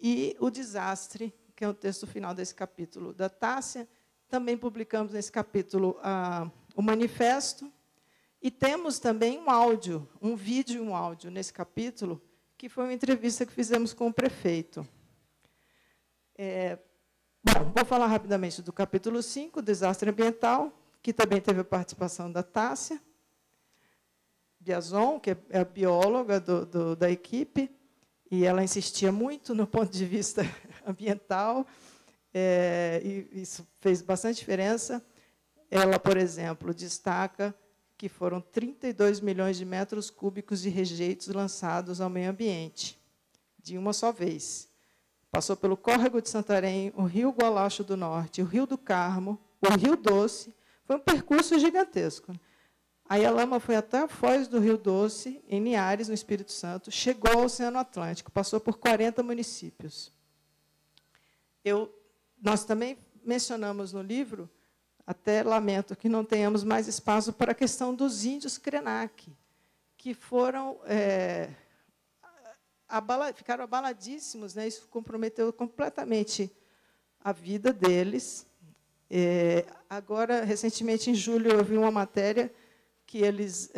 e o Desastre, que é o texto final desse capítulo da Tássia. Também publicamos nesse capítulo o manifesto, e temos também um áudio, um vídeo e um áudio nesse capítulo, que foi uma entrevista que fizemos com o prefeito. Bom, vou falar rapidamente do capítulo 5, Desastre Ambiental, que também teve a participação da Tássia Biazon, que é a bióloga da equipe, e ela insistia muito no ponto de vista ambiental, e isso fez bastante diferença. Ela, por exemplo, destaca que foram 32 milhões de metros cúbicos de rejeitos lançados ao meio ambiente, de uma só vez. Passou pelo Córrego de Santarém, o Rio Gualacho do Norte, o Rio do Carmo, o Rio Doce. Foi um percurso gigantesco. Aí a lama foi até a foz do Rio Doce, em Linhares, no Espírito Santo, chegou ao Oceano Atlântico, passou por 40 municípios. Nós também mencionamos no livro, até lamento que não tenhamos mais espaço para a questão dos índios Krenak, que foram, ficaram abaladíssimos, né? Isso comprometeu completamente a vida deles. Agora, recentemente, em julho, eu vi uma matéria que eles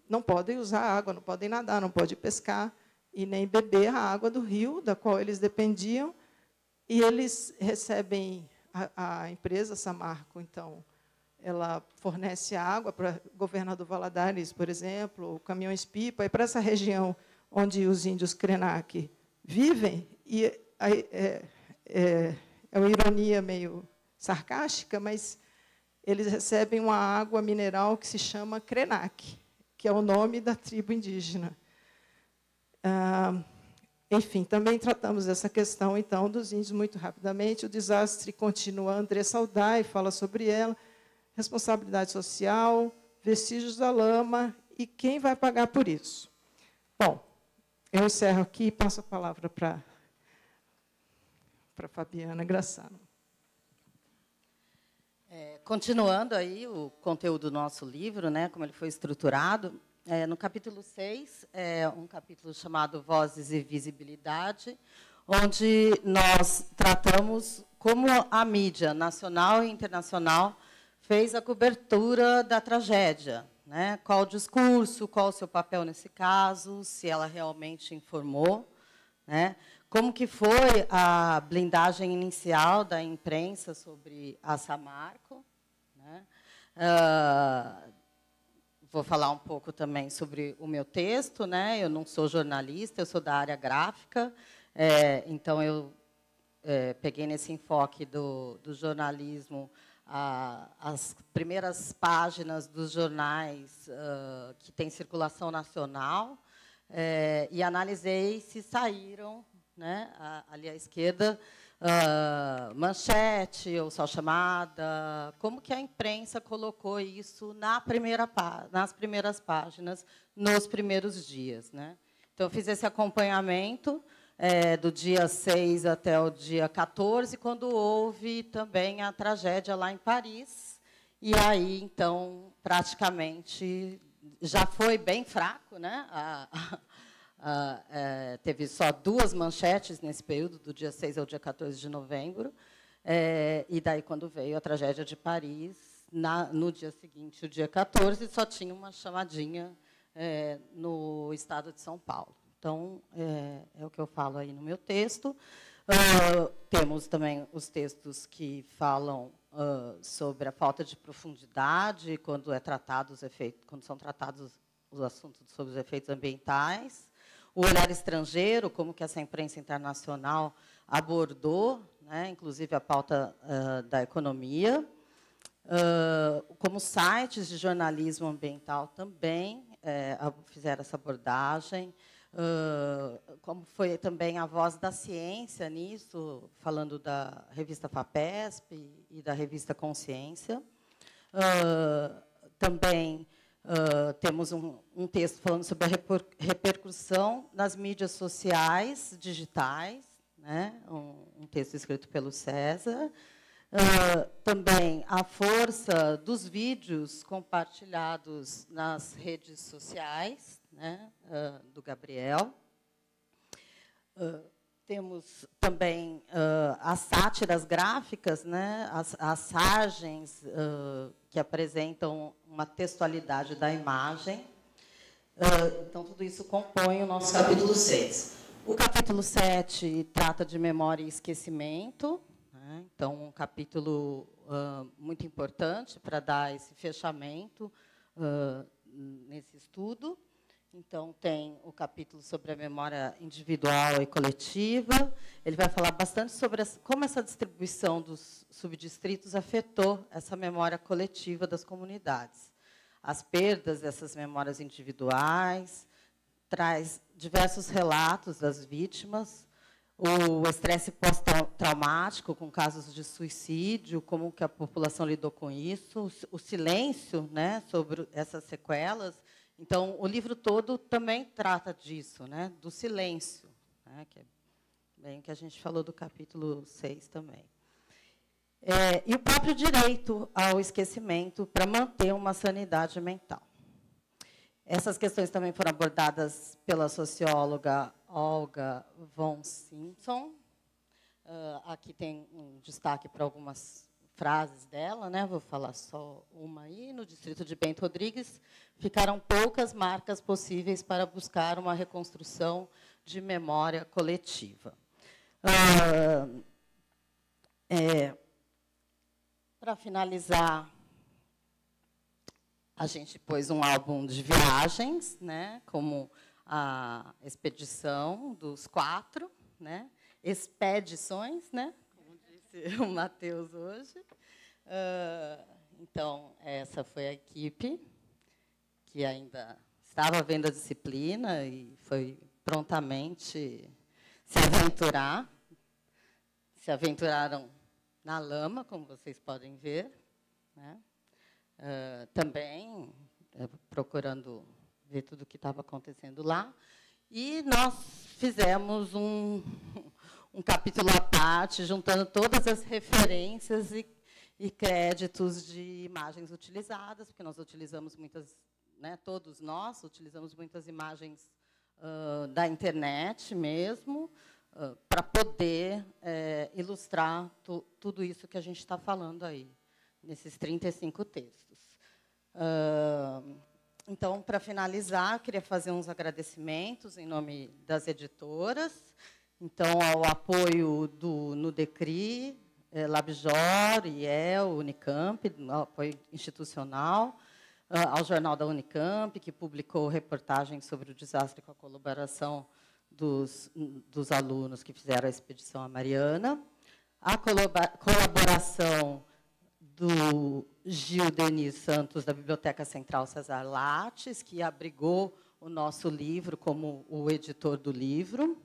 não podem usar água, não podem nadar, não podem pescar e nem beber a água do rio, da qual eles dependiam, e eles recebem, a empresa Samarco, então, ela fornece água para o Governador Valadares, por exemplo, caminhões-pipa, e para essa região onde os índios Krenak vivem, e é uma ironia meio sarcástica, mas eles recebem uma água mineral que se chama Krenak, que é o nome da tribo indígena. Enfim, também tratamos dessa questão, então, dos índios muito rapidamente. O desastre continua. André Saldai fala sobre ela. Responsabilidade social, vestígios da lama e quem vai pagar por isso. Bom, eu encerro aqui e passo a palavra para Fabiana Grassano. Continuando aí o conteúdo do nosso livro, né, como ele foi estruturado, no capítulo 6, um capítulo chamado Vozes e Visibilidade, onde nós tratamos como a mídia nacional e internacional fez a cobertura da tragédia, né? Qual o discurso, qual o seu papel nesse caso, se ela realmente informou, né? Como que foi a blindagem inicial da imprensa sobre a Samarco, né? Vou falar um pouco também sobre o meu texto, né? Eu não sou jornalista, eu sou da área gráfica, então eu peguei nesse enfoque do jornalismo as primeiras páginas dos jornais que têm circulação nacional e analisei se saíram, né, ali à esquerda, manchete ou só chamada, como que a imprensa colocou isso nas primeiras páginas, nos primeiros dias, né? Então, eu fiz esse acompanhamento do dia 6 até o dia 14, quando houve também a tragédia lá em Paris. E aí, então, praticamente, já foi bem fraco, né? Teve só 2 manchetes nesse período, do dia 6 ao dia 14 de novembro. E daí, quando veio a tragédia de Paris, no dia seguinte, o dia 14, só tinha uma chamadinha no estado de São Paulo. Então, é o que eu falo aí no meu texto. Temos também os textos que falam sobre a falta de profundidade quando são tratados os assuntos sobre os efeitos ambientais. O olhar estrangeiro, como que essa imprensa internacional abordou, né, inclusive a pauta da economia. Como sites de jornalismo ambiental também fizeram essa abordagem. Como foi também a voz da ciência nisso, falando da revista FAPESP e da revista Consciência. Também temos um texto falando sobre a repercussão nas mídias sociais digitais, né? Um texto escrito pelo César. Também a força dos vídeos compartilhados nas redes sociais, né, do Gabriel. Temos também as sátiras gráficas, né, as sargens que apresentam uma textualidade da imagem. Então, tudo isso compõe o nosso capítulo 6. O capítulo 7 trata de memória e esquecimento. Então, um capítulo muito importante para dar esse fechamento nesse estudo. Então, tem o capítulo sobre a memória individual e coletiva. Ele vai falar bastante sobre como essa distribuição dos subdistritos afetou essa memória coletiva das comunidades. As perdas dessas memórias individuais, traz diversos relatos das vítimas, o estresse pós-traumático, com casos de suicídio, como que a população lidou com isso, o silêncio, né, sobre essas sequelas. Então, o livro todo também trata disso, né, do silêncio, né, que é bem o que a gente falou do capítulo 6 também. E o próprio direito ao esquecimento para manter uma sanidade mental. Essas questões também foram abordadas pela socióloga Olga von Simpson. Aqui tem um destaque para algumas frases dela, né? Vou falar só uma aí. No distrito de Bento Rodrigues, ficaram poucas marcas possíveis para buscar uma reconstrução de memória coletiva. Para finalizar, a gente pôs um álbum de viagens, né, como a expedição dos 4, né, expedições, né, como disse o Matheus hoje. Então, essa foi a equipe que ainda estava vendo a disciplina e foi prontamente se aventurar. Se aventuraram na lama, como vocês podem ver, né? Também procurando ver tudo o que estava acontecendo lá. E nós fizemos um capítulo à parte, juntando todas as referências e créditos de imagens utilizadas, porque nós utilizamos muitas, né, todos nós utilizamos muitas imagens da internet mesmo, para poder ilustrar tudo isso que a gente está falando aí, nesses 35 textos. Então, para finalizar, eu queria fazer uns agradecimentos em nome das editoras. Então, ao apoio do Nudecri, Labjor, IEL, Unicamp, ao apoio institucional, ao Jornal da Unicamp, que publicou reportagens sobre o desastre com a colaboração dos alunos que fizeram a expedição à Mariana, a colaboração do Gil Denis Santos, da Biblioteca Central Cesar Lattes, que abrigou o nosso livro como o editor do livro,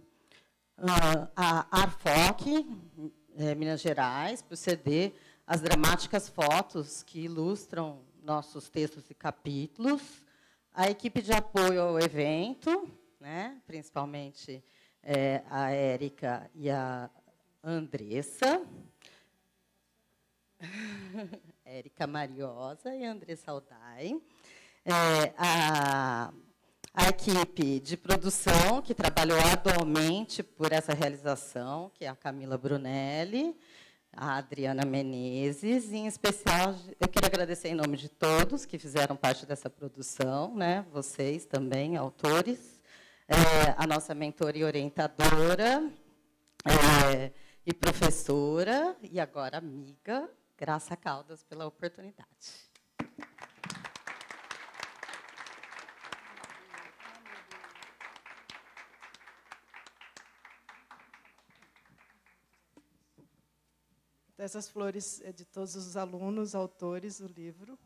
a Arfoc, Minas Gerais, por ceder as dramáticas fotos que ilustram nossos textos e capítulos, a equipe de apoio ao evento, né, principalmente a Érica e a Andressa. Érica Mariosa e Andressa Aldai. A equipe de produção, que trabalhou arduamente por essa realização, que é a Camila Brunelli, a Adriana Menezes, e, em especial, eu quero agradecer em nome de todos que fizeram parte dessa produção, né? Vocês também, autores, a nossa mentora e orientadora, e professora, e agora amiga, Graça Caldas, pela oportunidade. Essas flores de todos os alunos, autores do livro,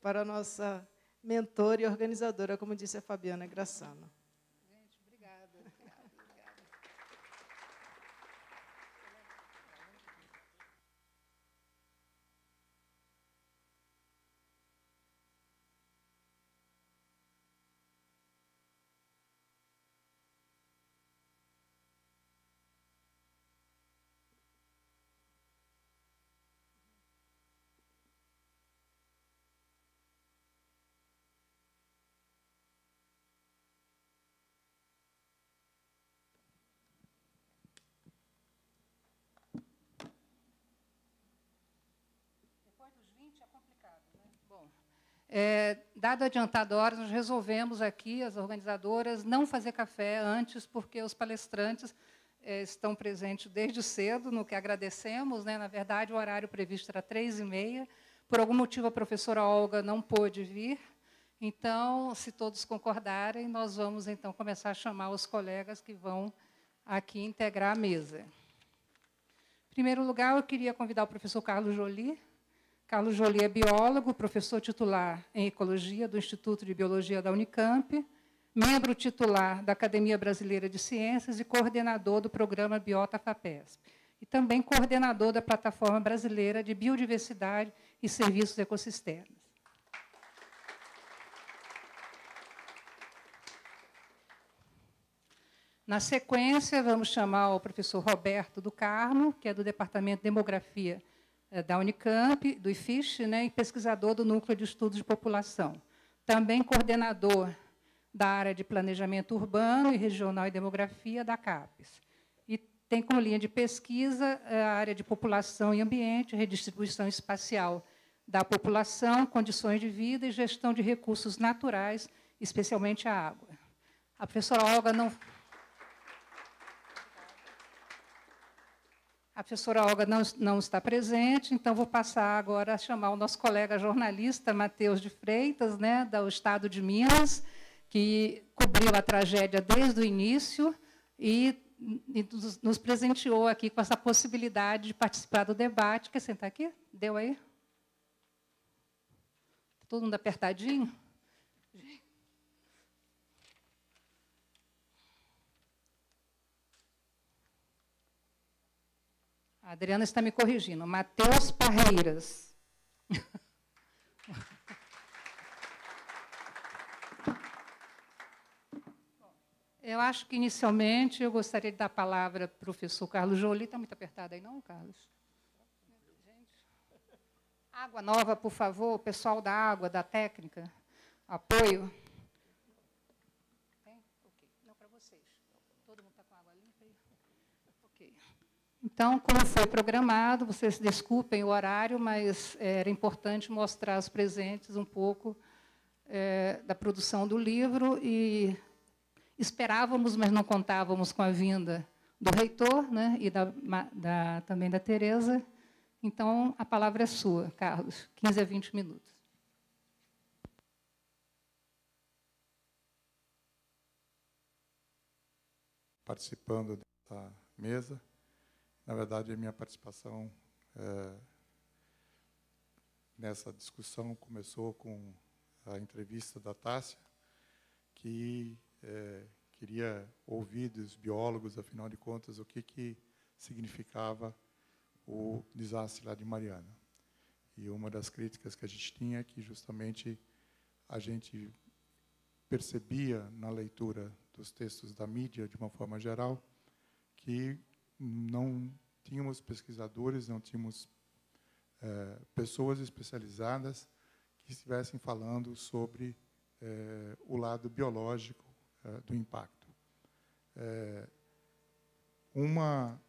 para a nossa mentora e organizadora, como disse a Fabiana Grassano. Gente, obrigada. Bom, dado adiantado a hora, nós resolvemos aqui, as organizadoras, não fazer café antes, porque os palestrantes estão presentes desde cedo, no que agradecemos, né? Na verdade, o horário previsto era 3h30. Por algum motivo, a professora Olga não pôde vir. Então, se todos concordarem, nós vamos, então, começar a chamar os colegas que vão aqui integrar a mesa. Em primeiro lugar, eu queria convidar o professor Carlos Joly. Carlos Joly é biólogo, professor titular em Ecologia do Instituto de Biologia da Unicamp, membro titular da Academia Brasileira de Ciências e coordenador do programa Biota FAPESP. E também coordenador da Plataforma Brasileira de Biodiversidade e Serviços Ecossistemas. Na sequência, vamos chamar o professor Roberto do Carmo, que é do Departamento de Demografia da Unicamp, do IFISH, né, e pesquisador do Núcleo de Estudos de População. Também coordenador da área de Planejamento Urbano e Regional e Demografia da CAPES. E tem como linha de pesquisa a área de População e Ambiente, Redistribuição Espacial da População, Condições de Vida e Gestão de Recursos Naturais, especialmente a água. A professora Olga não... A professora Olga não está presente, então vou passar agora a chamar o nosso colega jornalista, Matheus de Freitas, né, do Estado de Minas, que cobriu a tragédia desde o início e nos presenteou aqui com essa possibilidade de participar do debate. Quer sentar aqui? Deu aí? Todo mundo apertadinho? A Adriana está me corrigindo. Matheus Parreiras. Eu acho que, inicialmente, eu gostaria de dar a palavra para o professor Carlos Joly. Está muito apertado aí, não, Carlos? Gente. Água nova, por favor. Pessoal da água, da técnica. Apoio. Tem? Ok. Não, para vocês. Todo mundo está com água limpa aí? Ok. Então, como foi programado, vocês desculpem o horário, mas era importante mostrar aos presentes um pouco da produção do livro e esperávamos, mas não contávamos com a vinda do reitor, né, e também da Tereza. Então, a palavra é sua, Carlos, 15 a 20 minutos. Participando dessa mesa. Na verdade, a minha participação nessa discussão começou com a entrevista da Tássia, que queria ouvir dos biólogos, afinal de contas, o que significava o desastre lá de Mariana. E uma das críticas que a gente tinha é que, justamente, a gente percebia, na leitura dos textos da mídia, de uma forma geral, que não tínhamos pesquisadores, não tínhamos pessoas especializadas que estivessem falando sobre o lado biológico do impacto. Uma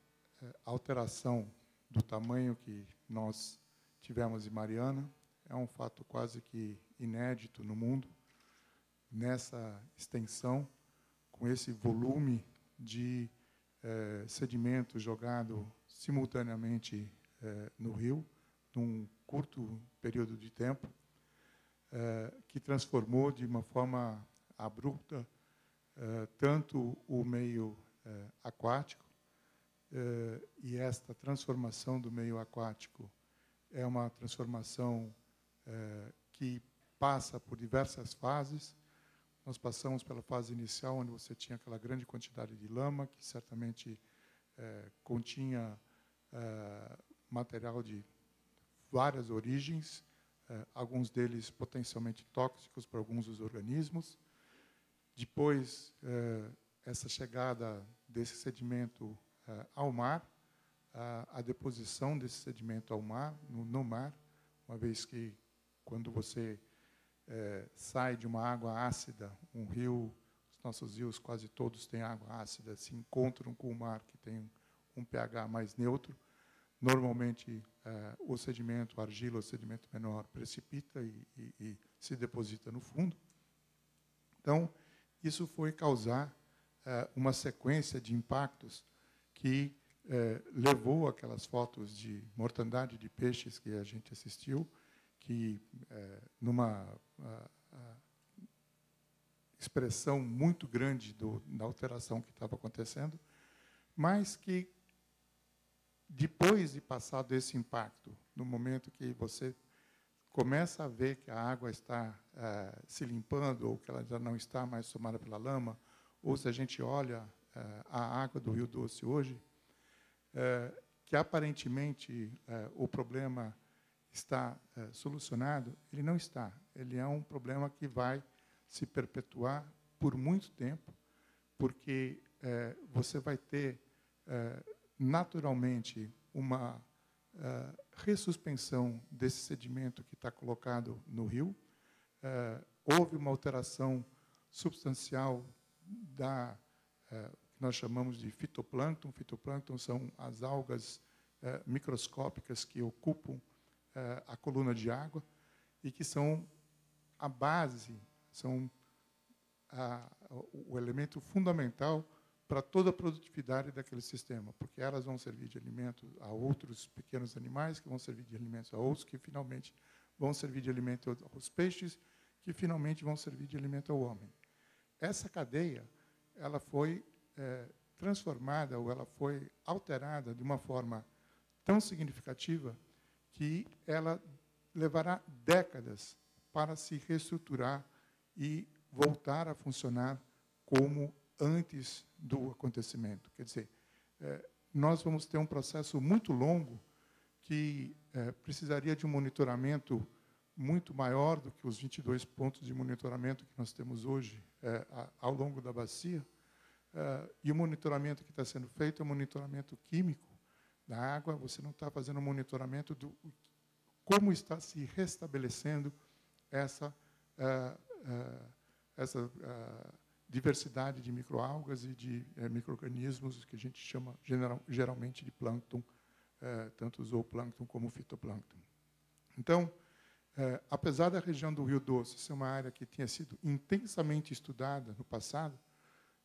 alteração do tamanho que nós tivemos em Mariana é um fato quase que inédito no mundo, nessa extensão, com esse volume de sedimento jogado simultaneamente no rio, num curto período de tempo, que transformou de uma forma abrupta tanto o meio aquático, e esta transformação do meio aquático é uma transformação que passa por diversas fases. Nós passamos pela fase inicial, onde você tinha aquela grande quantidade de lama, que certamente continha material de várias origens, alguns deles potencialmente tóxicos para alguns dos organismos. Depois, essa chegada desse sedimento ao mar, a deposição desse sedimento ao mar, no mar, uma vez que, quando você sai de uma água ácida, um rio, os nossos rios quase todos têm água ácida, se encontram com o mar, que tem um pH mais neutro, normalmente o sedimento, a argila, o sedimento menor, precipita e se deposita no fundo. Então, isso foi causar uma sequência de impactos que levou aquelas fotos de mortandade de peixes que a gente assistiu, que, numa expressão muito grande da alteração que estava acontecendo, mas que, depois de passado esse impacto, no momento que você começa a ver que a água está se limpando, ou que ela já não está mais tomada pela lama, ou se a gente olha a água do Rio Doce hoje, que aparentemente o problema está solucionado, ele não está. Ele é um problema que vai se perpetuar por muito tempo, porque você vai ter, naturalmente, uma ressuspensão desse sedimento que está colocado no rio. Houve uma alteração substancial que nós chamamos de fitoplâncton. Fitoplâncton são as algas microscópicas que ocupam a coluna de água e que são a base, são o elemento fundamental para toda a produtividade daquele sistema, porque elas vão servir de alimento a outros pequenos animais, que vão servir de alimento a outros, que finalmente vão servir de alimento aos peixes, que finalmente vão servir de alimento ao homem. Essa cadeia, ela foi transformada, ou ela foi alterada de uma forma tão significativa que ela levará décadas para se reestruturar e voltar a funcionar como antes do acontecimento. Quer dizer, nós vamos ter um processo muito longo que precisaria de um monitoramento muito maior do que os 22 pontos de monitoramento que nós temos hoje ao longo da bacia. E o monitoramento que está sendo feito é um monitoramento químico da água. Você não está fazendo um monitoramento do como está se restabelecendo essa diversidade de microalgas e de micro-organismos que a gente chama geralmente de plâncton, tanto o zooplâncton como o fitoplâncton. Então, apesar da região do Rio Doce ser uma área que tinha sido intensamente estudada no passado,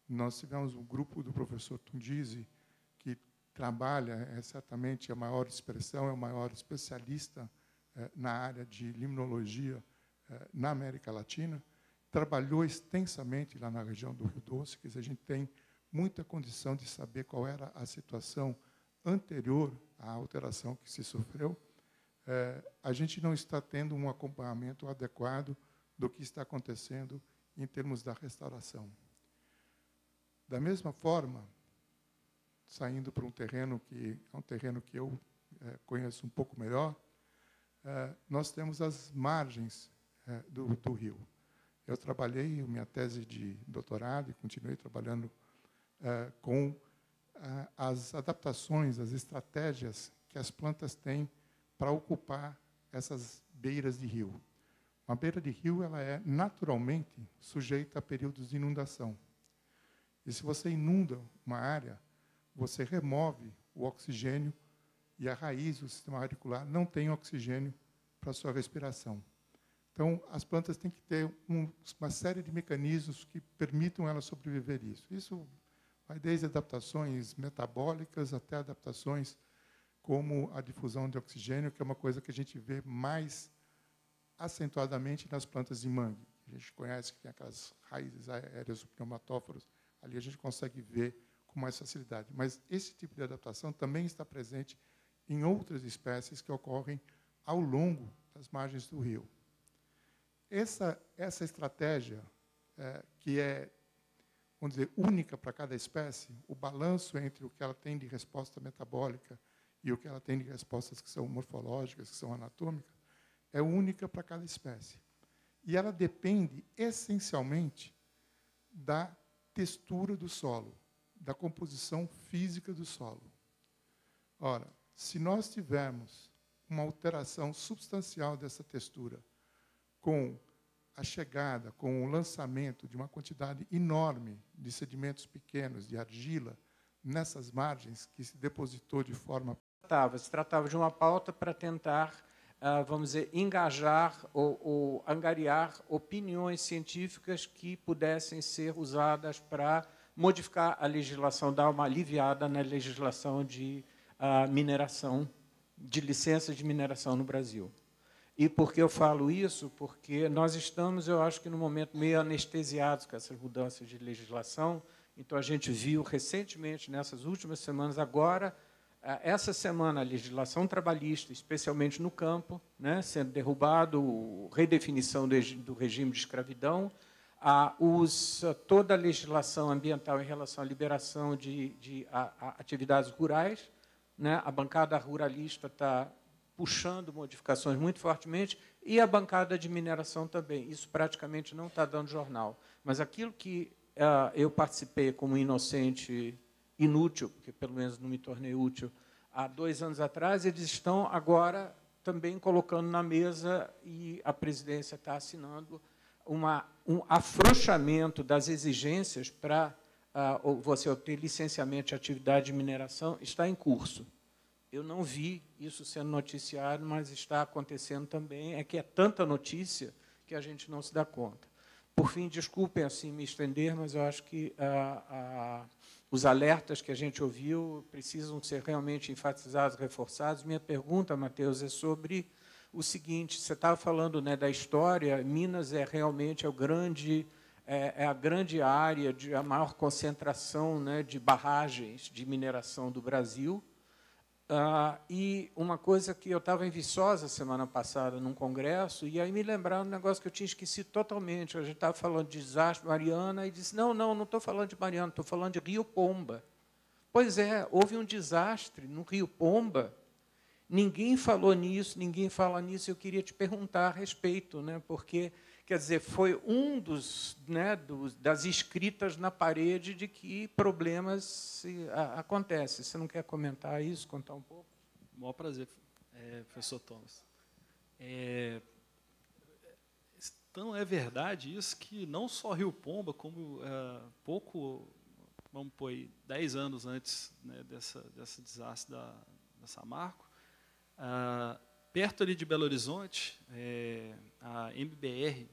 nós tivemos um grupo do professor Tundizi, que trabalha, é certamente a maior expressão, é o maior especialista na área de limnologia na América Latina, trabalhou extensamente lá na região do Rio Doce, que a gente tem muita condição de saber qual era a situação anterior à alteração que se sofreu. A gente não está tendo um acompanhamento adequado do que está acontecendo em termos da restauração. Da mesma forma, saindo para um terreno que é um terreno que eu conheço um pouco melhor, nós temos as margens do rio. Eu trabalhei minha tese de doutorado e continuei trabalhando com as adaptações, as estratégias que as plantas têm para ocupar essas beiras de rio. Uma beira de rio ela é naturalmente sujeita a períodos de inundação. E se você inunda uma área, você remove o oxigênio e a raiz do sistema radicular não tem oxigênio para a sua respiração. Então, as plantas têm que ter uma série de mecanismos que permitam elas sobreviver isso. Isso vai desde adaptações metabólicas até adaptações como a difusão de oxigênio, que é uma coisa que a gente vê mais acentuadamente nas plantas de mangue. A gente conhece que tem aquelas raízes aéreas, pneumatóforos, ali a gente consegue ver com mais facilidade. Mas esse tipo de adaptação também está presente em outras espécies que ocorrem ao longo das margens do rio. Essa estratégia, que é, vamos dizer, única para cada espécie, o balanço entre o que ela tem de resposta metabólica e o que ela tem de respostas que são morfológicas, que são anatômicas, é única para cada espécie. E ela depende, essencialmente, da textura do solo, da composição física do solo. Ora, se nós tivermos uma alteração substancial dessa textura, com a chegada, com o lançamento de uma quantidade enorme de sedimentos pequenos, de argila, nessas margens, que se depositou de forma... Se tratava de uma pauta para tentar, vamos dizer, engajar ou angariar opiniões científicas que pudessem ser usadas para modificar a legislação, dar uma aliviada na legislação de mineração, de licenças de mineração no Brasil. E por que eu falo isso? Porque nós estamos, eu acho que, no momento meio anestesiados com essas mudanças de legislação. Então, a gente viu recentemente, nessas últimas semanas, agora, essa semana, a legislação trabalhista, especialmente no campo, né, sendo derrubado, redefinição do regime de escravidão, toda a legislação ambiental em relação à liberação de atividades rurais, né, a bancada ruralista está puxando modificações muito fortemente, e a bancada de mineração também. Isso praticamente não está dando jornal. Mas aquilo que eu participei como inocente, inútil, porque pelo menos não me tornei útil, há 2 anos atrás, eles estão agora também colocando na mesa, e a presidência está assinando um afrouxamento das exigências para você obter licenciamento de atividade de mineração, está em curso. Eu não vi isso sendo noticiado, mas está acontecendo também. É que é tanta notícia que a gente não se dá conta. Por fim, desculpem assim me estender, mas eu acho que os alertas que a gente ouviu precisam ser realmente enfatizados, reforçados. Minha pergunta, Matheus, é sobre o seguinte: você estava falando, né, da história. Minas realmente a grande área de a maior concentração, né, de barragens de mineração do Brasil. E uma coisa que eu estava em Viçosa semana passada, num congresso, e aí me lembraram um negócio que eu tinha esquecido totalmente. A gente estava falando de desastre Mariana, e disse, não estou falando de Mariana, estou falando de Rio Pomba. Pois é, houve um desastre no Rio Pomba, ninguém falou nisso, ninguém fala nisso, eu queria te perguntar a respeito, né, porque, quer dizer, foi das escritas na parede de que problemas acontecem. Você não quer comentar isso, contar um pouco? Maior prazer, professor Thomas. Então, é verdade isso que não só Rio Pomba, como vamos pôr aí, 10 anos antes, né, desse desastre da Samarco, perto ali de Belo Horizonte, a MBR,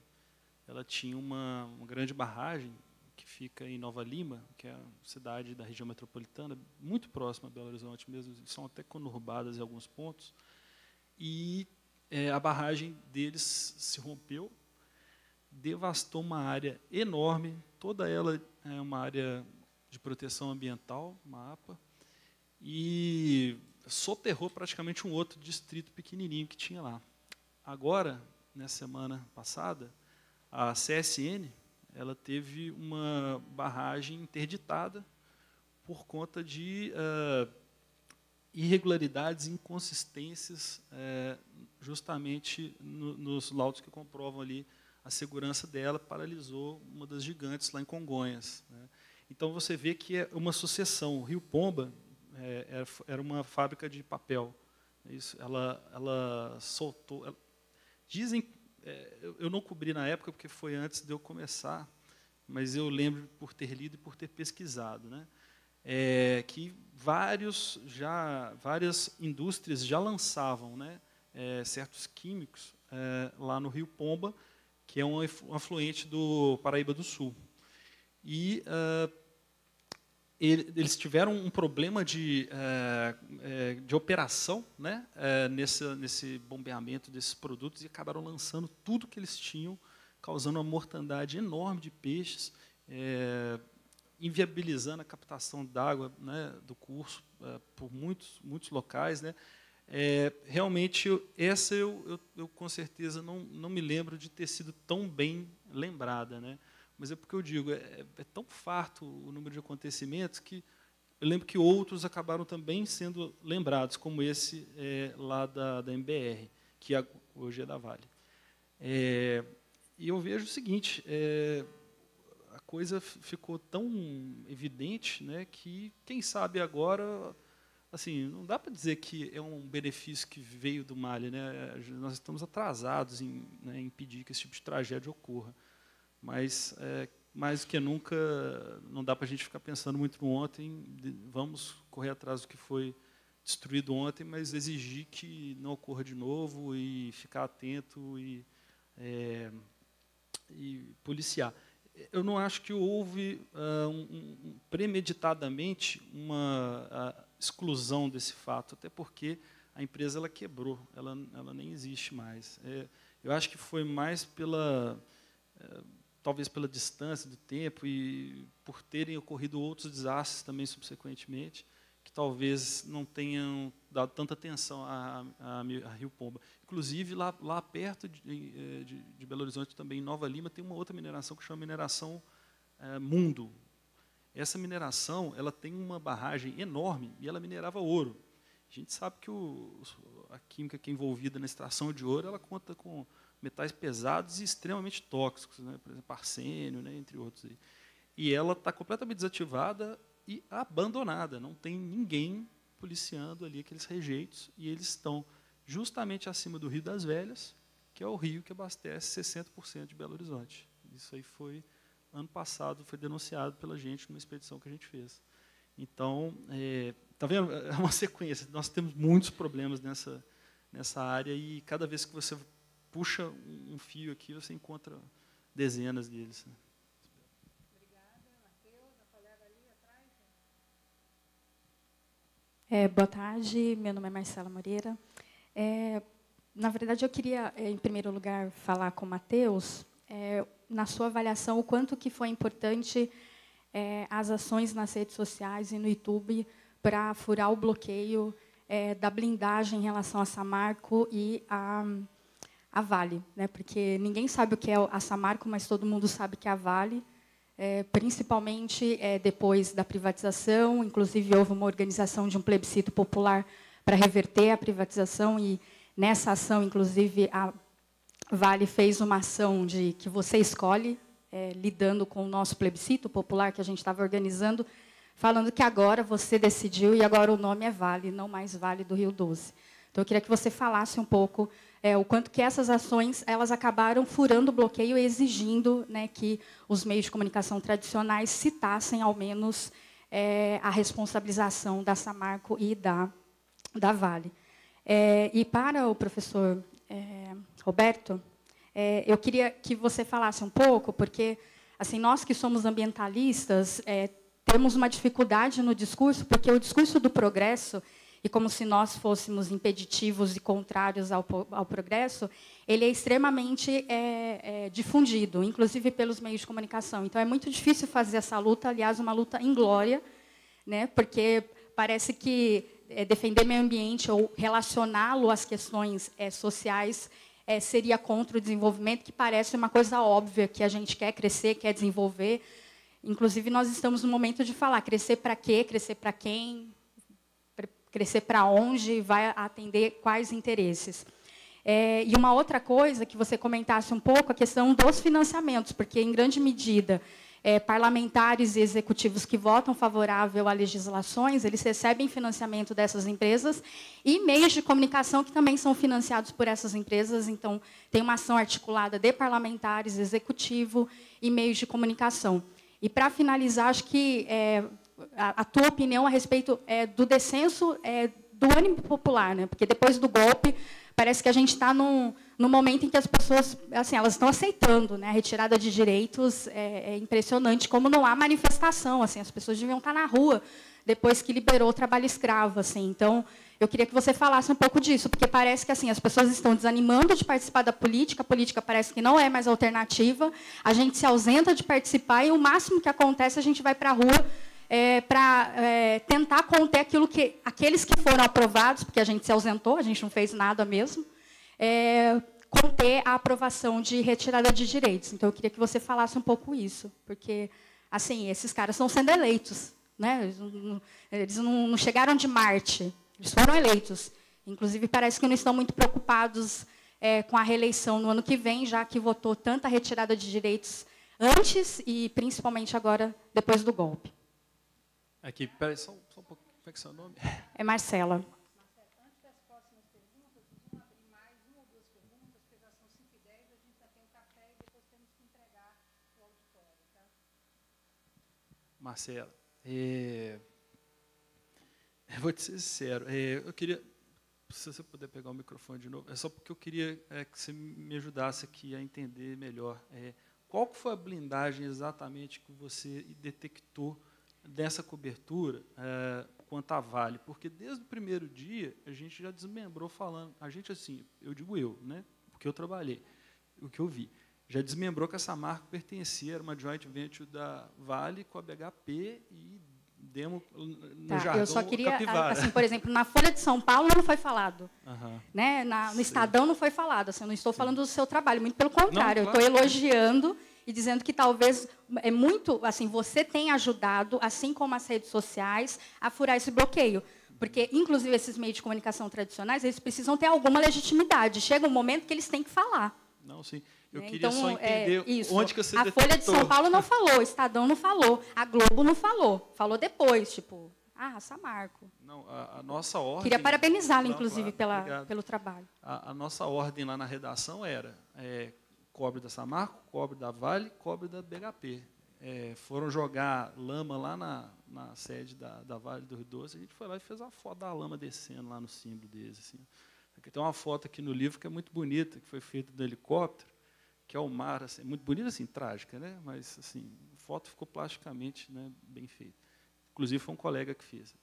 ela tinha uma grande barragem que fica em Nova Lima, que é a cidade da região metropolitana, muito próxima a Belo Horizonte mesmo, são até conurbadas em alguns pontos, e a barragem deles se rompeu, devastou uma área enorme, toda ela é uma área de proteção ambiental, uma APA, e soterrou praticamente um outro distrito pequenininho que tinha lá. Agora, na semana passada, a CSN ela teve uma barragem interditada por conta de irregularidades, inconsistências, justamente nos laudos que comprovam ali a segurança dela, paralisou uma das gigantes lá em Congonhas, né? Então, você vê que é uma sucessão. O Rio Pomba era uma fábrica de papel. Isso, ela soltou... Dizem... eu não cobri na época, porque foi antes de eu começar, mas eu lembro por ter lido e por ter pesquisado, né? Que várias indústrias já lançavam, né, certos químicos lá no Rio Pomba, que é um afluente do Paraíba do Sul. E eles tiveram um problema de operação, né, nesse bombeamento desses produtos, e acabaram lançando tudo que eles tinham, causando uma mortandade enorme de peixes, inviabilizando a captação d'água, né, do curso por muitos locais, né. Realmente, essa eu com certeza não me lembro de ter sido tão bem lembrada, né. Mas é porque eu digo, é tão farto o número de acontecimentos que eu lembro que outros acabaram também sendo lembrados, como esse lá da MBR, que hoje é da Vale. E eu vejo o seguinte, a coisa ficou tão evidente, né, que, quem sabe agora, assim, não dá para dizer que é um benefício que veio do Mali, né? Nós estamos atrasados em impedir que esse tipo de tragédia ocorra. Mas, mais do que nunca, não dá para a gente ficar pensando muito no ontem, vamos correr atrás do que foi destruído ontem, mas exigir que não ocorra de novo e ficar atento e policiar. Eu não acho que houve premeditadamente uma exclusão desse fato, até porque a empresa ela quebrou, ela nem existe mais. Eu acho que foi mais talvez pela distância do tempo e por terem ocorrido outros desastres também subsequentemente, que talvez não tenham dado tanta atenção a Rio Pomba. Inclusive, lá perto de Belo Horizonte, também em Nova Lima, tem uma outra mineração que chama mineração Mundo. Essa mineração ela tem uma barragem enorme e ela minerava ouro. A gente sabe que a química que é envolvida na extração de ouro, ela conta com metais pesados e extremamente tóxicos, né? Por exemplo, arsênio, né? Entre outros. E ela está completamente desativada e abandonada, não tem ninguém policiando ali aqueles rejeitos, e eles estão justamente acima do Rio das Velhas, que é o rio que abastece 60% de Belo Horizonte. Isso aí foi, ano passado, foi denunciado pela gente numa expedição que a gente fez. Então, tá vendo? É uma sequência. Nós temos muitos problemas nessa área, e cada vez que você puxa um fio aqui, você encontra dezenas deles. Obrigada. Matheus, a colega ali atrás. Boa tarde, meu nome é Marcela Moreira. Na verdade, eu queria, em primeiro lugar, falar com o Matheus, na sua avaliação, o quanto que foi importante as ações nas redes sociais e no YouTube para furar o bloqueio da blindagem em relação a Samarco e a Vale, né? Porque ninguém sabe o que é a Samarco, mas todo mundo sabe que é a Vale, principalmente depois da privatização. Inclusive, houve uma organização de um plebiscito popular para reverter a privatização, e nessa ação, inclusive, a Vale fez uma ação de que você escolhe, lidando com o nosso plebiscito popular que a gente estava organizando, falando que agora você decidiu e agora o nome é Vale, não mais Vale do Rio Doce. Então, eu queria que você falasse um pouco o quanto que essas ações elas acabaram furando o bloqueio e exigindo, né, que os meios de comunicação tradicionais citassem, ao menos, a responsabilização da Samarco e da Vale. E para o professor Roberto, eu queria que você falasse um pouco, porque assim, nós que somos ambientalistas temos uma dificuldade no discurso, porque o discurso do progresso, e como se nós fôssemos impeditivos e contrários ao progresso, ele é extremamente difundido, inclusive pelos meios de comunicação. Então, é muito difícil fazer essa luta, aliás, uma luta inglória, né, porque parece que defender meio ambiente ou relacioná-lo às questões sociais seria contra o desenvolvimento, que parece uma coisa óbvia, que a gente quer crescer, quer desenvolver. Inclusive, nós estamos no momento de falar crescer para quê, crescer para quem, crescer para onde, vai atender quais interesses. E uma outra coisa, que você comentasse um pouco, a questão dos financiamentos, porque, em grande medida, parlamentares e executivos que votam favorável a legislações, eles recebem financiamento dessas empresas, e meios de comunicação que também são financiados por essas empresas. Então, tem uma ação articulada de parlamentares, executivo e meios de comunicação. E, para finalizar, acho que a tua opinião a respeito do descenso do ânimo popular, né? Porque depois do golpe, parece que a gente está num momento em que as pessoas, assim, elas estão aceitando, né? A retirada de direitos é impressionante, como não há manifestação, assim, as pessoas deviam estar na rua depois que liberou o trabalho escravo, assim. Então, eu queria que você falasse um pouco disso, porque parece que, assim, as pessoas estão desanimando de participar da política, a política parece que não é mais alternativa, a gente se ausenta de participar e o máximo que acontece, a gente vai para a rua para tentar conter aquilo que aqueles que foram aprovados, porque a gente se ausentou, a gente não fez nada mesmo, conter a aprovação de retirada de direitos. Então, eu queria que você falasse um pouco isso, porque, assim, esses caras estão sendo eleitos, né? Eles não chegaram de Marte, eles foram eleitos. Inclusive, parece que não estão muito preocupados com a reeleição no ano que vem, já que votou tanta retirada de direitos antes e, principalmente, agora, depois do golpe. Aqui, peraí, só um pouco. Como é que é o seu nome? É Marcela. Antes das próximas perguntas, vamos abrir mais uma ou duas perguntas, porque já são 5h10, a gente já tem um café e depois temos que entregar o auditório. Tá? Marcela, eu vou te ser sincero, eu queria, se você puder pegar o microfone de novo, é só porque eu queria que você me ajudasse aqui a entender melhor. Qual que foi a blindagem exatamente que você detectou dessa cobertura quanto à Vale? Porque desde o primeiro dia a gente já desmembrou falando, a gente assim, eu digo eu, né, porque eu trabalhei, o que eu vi, já desmembrou que essa marca pertencia, era uma joint venture da Vale com a BHP e demo no jargão eu só queria, Capivara. assim, por exemplo, na Folha de São Paulo não foi falado, né? No Estadão não foi falado. Assim, eu não estou falando do seu trabalho, muito pelo contrário, não, eu estou elogiando e dizendo que talvez muito, assim, você tenha ajudado, assim como as redes sociais, a furar esse bloqueio. Porque, inclusive, esses meios de comunicação tradicionais, eles precisam ter alguma legitimidade. Chega um momento que eles têm que falar. Não, sim. Eu queria só entender onde que você a detectou. Folha de São Paulo não falou, o Estadão não falou, a Globo não falou. Falou depois, tipo, Samarco. Não, a nossa ordem... Queria parabenizá-lo, inclusive, claro, pelo trabalho. A nossa ordem lá na redação era cobre da Samarco, cobre da Vale, cobre da BHP. Foram jogar lama lá na sede da Vale do Rio Doce, a gente foi lá e fez uma foto da lama descendo lá no símbolo deles. Assim. Tem uma foto aqui no livro que é muito bonita, que foi feita do helicóptero, que é o mar, assim, muito bonita, assim, trágica, né? Mas assim, a foto ficou plasticamente, né, bem feita. Inclusive foi um colega que fez.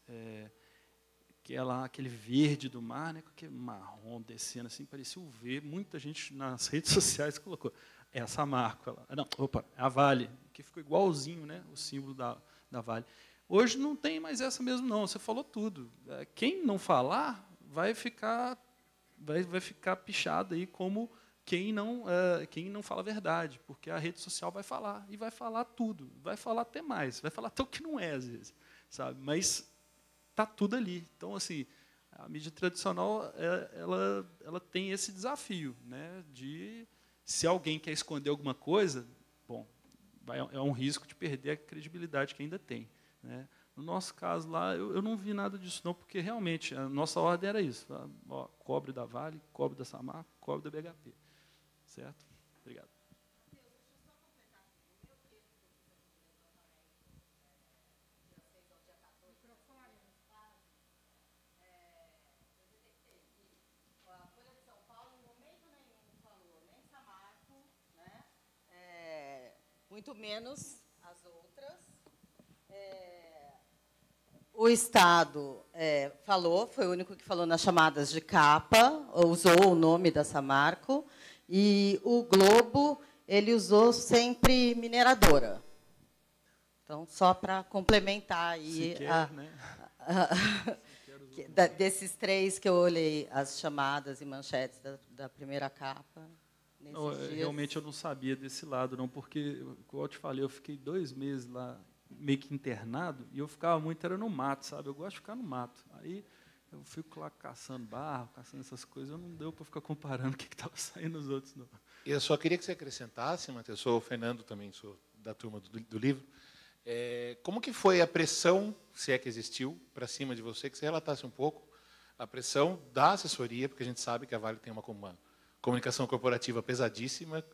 Que é lá aquele verde do mar, né, com aquele marrom descendo, assim, parecia o V. Muita gente nas redes sociais colocou essa marca. Não, opa, é a Vale, que ficou igualzinho, né, o símbolo da Vale. Hoje não tem mais essa mesmo, não. Você falou tudo. Quem não falar vai ficar pichado aí como quem não fala a verdade, porque a rede social vai falar, e vai falar tudo, vai falar até mais, vai falar até o que não é, às vezes, sabe? Mas está tudo ali. Então, assim, a mídia tradicional ela tem esse desafio, né, de, se alguém quer esconder alguma coisa, bom, é um risco de perder a credibilidade que ainda tem, né? No nosso caso lá, eu não vi nada disso, não, porque realmente a nossa ordem era isso: cobre da Vale, cobre da Samarco, cobre da BHP. Certo? Obrigado. A Folha de São Paulo, em momento nenhum, falou nem Samarco, né? Muito menos as outras. O Estado falou, foi o único que falou nas chamadas de capa, usou o nome da Samarco. E o Globo, ele usou sempre mineradora. Então, só para complementar aí, desses três que eu olhei, as chamadas e manchetes da primeira capa. Não, realmente eu não sabia desse lado, não, porque, como eu te falei, eu fiquei 2 meses lá, meio que internado, e eu ficava muito, era no mato, sabe? Eu gosto de ficar no mato. Aí eu fico lá caçando barro, caçando essas coisas, não deu para ficar comparando o que estava saindo nos outros, não. Eu só queria que você acrescentasse, Matheus, eu sou o Fernando também, sou da turma do livro. Como que foi a pressão, se é que existiu, para cima de você, que você relatasse um pouco a pressão da assessoria, porque a gente sabe que a Vale tem uma comunicação corporativa pesadíssima,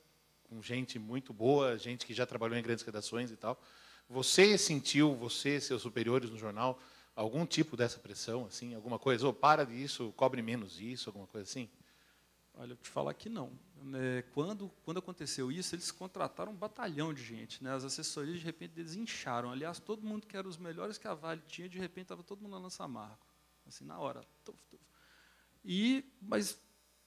com gente muito boa, gente que já trabalhou em grandes redações e tal. Você sentiu, você, seus superiores no jornal, algum tipo dessa pressão, assim, alguma coisa? Para disso, cobre menos isso, alguma coisa assim? Olha, eu te falar que não. Quando aconteceu isso, eles contrataram um batalhão de gente. Né? As assessorias, de repente, desincharam. Aliás, todo mundo que era os melhores que a Vale tinha, de repente, estava todo mundo na Samarco. Assim, na hora. Mas,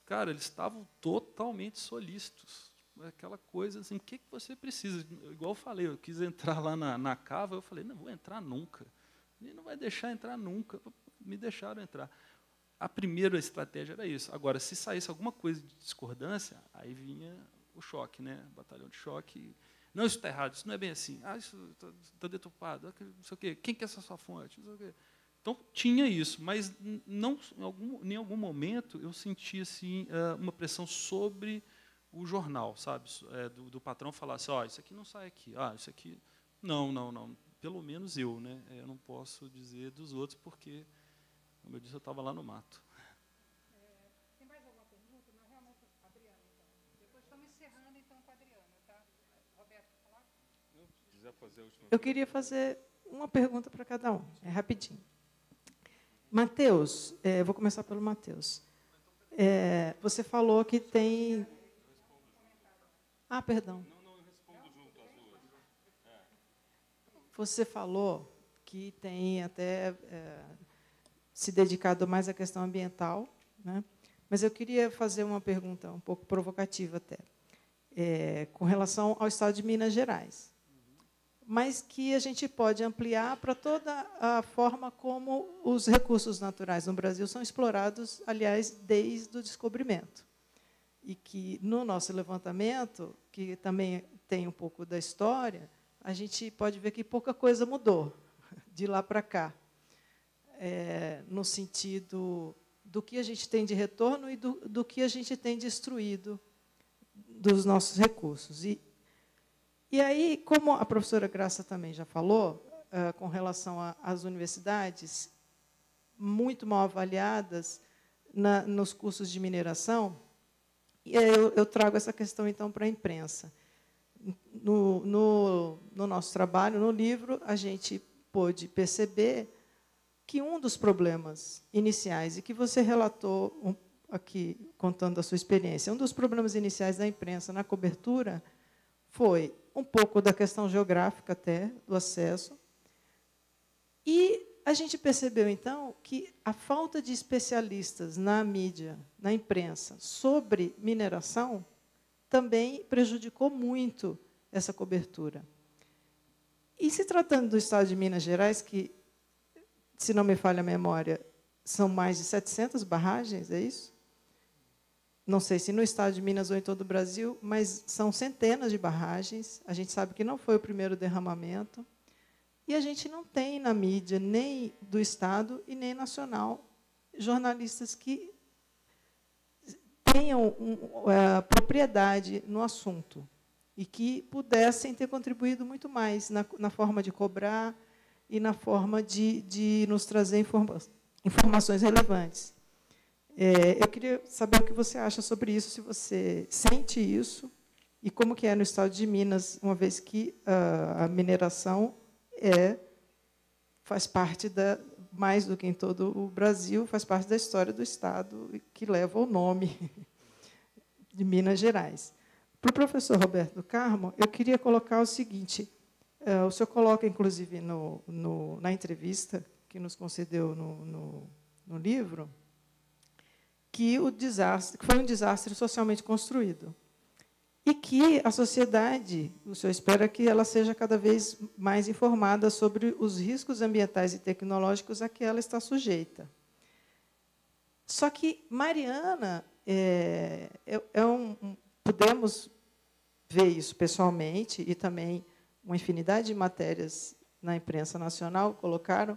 cara, eles estavam totalmente solícitos. Aquela coisa assim, o que você precisa? Igual eu falei, eu quis entrar lá na Cava, eu falei, não vou entrar nunca. Ele não vai deixar entrar nunca. Me deixaram entrar. A primeira estratégia era isso. Agora, se saísse alguma coisa de discordância, aí vinha o choque, né? Batalhão de choque. Não, isso está errado, isso não é bem assim. Isso está deturpado, não sei o quê. Quem que é essa sua fonte? Não sei o quê. Então, tinha isso, mas não, em algum momento eu senti assim, uma pressão sobre o jornal, sabe? Do patrão falar assim, isso aqui não sai aqui, isso aqui... Não. Pelo menos eu, né? Eu não posso dizer dos outros, porque, como eu disse, eu estava lá no mato. Tem mais alguma pergunta? Não, realmente, Adriana, então. Depois estamos encerrando, então, com a Adriana, tá? Roberto, quer falar? Se quiser fazer a última Eu queria fazer uma pergunta para cada um, rapidinho. Matheus, vou começar pelo Matheus. Você falou que tem... perdão. Não, eu respondo junto as duas. Você falou que tem até se dedicado mais à questão ambiental, né? Mas eu queria fazer uma pergunta um pouco provocativa até, com relação ao estado de Minas Gerais, mas que a gente pode ampliar para toda a forma como os recursos naturais no Brasil são explorados, aliás, desde o descobrimento. E que, no nosso levantamento, que também tem um pouco da história, a gente pode ver que pouca coisa mudou de lá para cá, no sentido do que a gente tem de retorno e do que a gente tem destruído dos nossos recursos. E aí, como a professora Graça também já falou, com relação às universidades, muito mal avaliadas nos cursos de mineração, e eu trago essa questão, então, para a imprensa. No nosso trabalho, no livro, a gente pôde perceber que um dos problemas iniciais, e que você relatou aqui, contando a sua experiência, um dos problemas iniciais da imprensa na cobertura foi um pouco da questão geográfica até, do acesso, e a gente percebeu, então, que a falta de especialistas na mídia, na imprensa, sobre mineração, também prejudicou muito essa cobertura. E se tratando do estado de Minas Gerais, que, se não me falha a memória, são mais de 700 barragens, é isso? Não sei se no estado de Minas ou em todo o Brasil, mas são centenas de barragens. A gente sabe que não foi o primeiro derramamento. E a gente não tem na mídia, nem do Estado e nem nacional, jornalistas que tenham propriedade no assunto e que pudessem ter contribuído muito mais na forma de cobrar e na forma de nos trazer informações relevantes. Eu queria saber o que você acha sobre isso, se você sente isso, e como que é no estado de Minas, uma vez que a mineração faz parte mais do que em todo o Brasil, faz parte da história do Estado, que leva o nome de Minas Gerais. Para o professor Roberto do Carmo, eu queria colocar o seguinte, o senhor coloca, inclusive, na entrevista que nos concedeu no livro, que foi um desastre socialmente construído. E que a sociedade, o senhor espera que ela seja cada vez mais informada sobre os riscos ambientais e tecnológicos a que ela está sujeita. Só que Mariana, podemos ver isso pessoalmente, e também uma infinidade de matérias na imprensa nacional colocaram,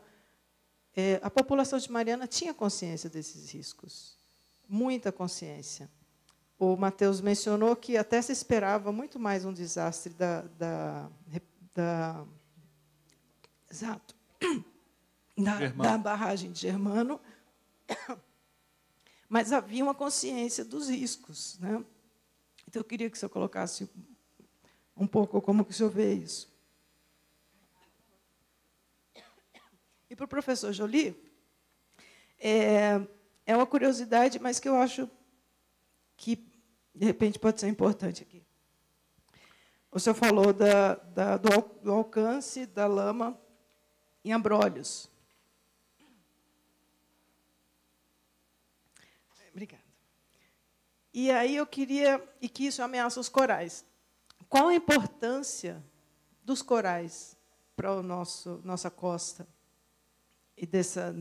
a população de Mariana tinha consciência desses riscos, muita consciência. o Matheus mencionou que até se esperava muito mais um desastre da barragem de Germano, mas havia uma consciência dos riscos, né? Então, eu queria que o senhor colocasse um pouco como que o senhor vê isso. E para o professor Joly, é uma curiosidade, mas que eu acho que, de repente, pode ser importante aqui. O senhor falou do alcance da lama em Abrolhos. Obrigada. E aí eu queria, e que isso ameaça os corais. Qual a importância dos corais para a nossa costa e dessa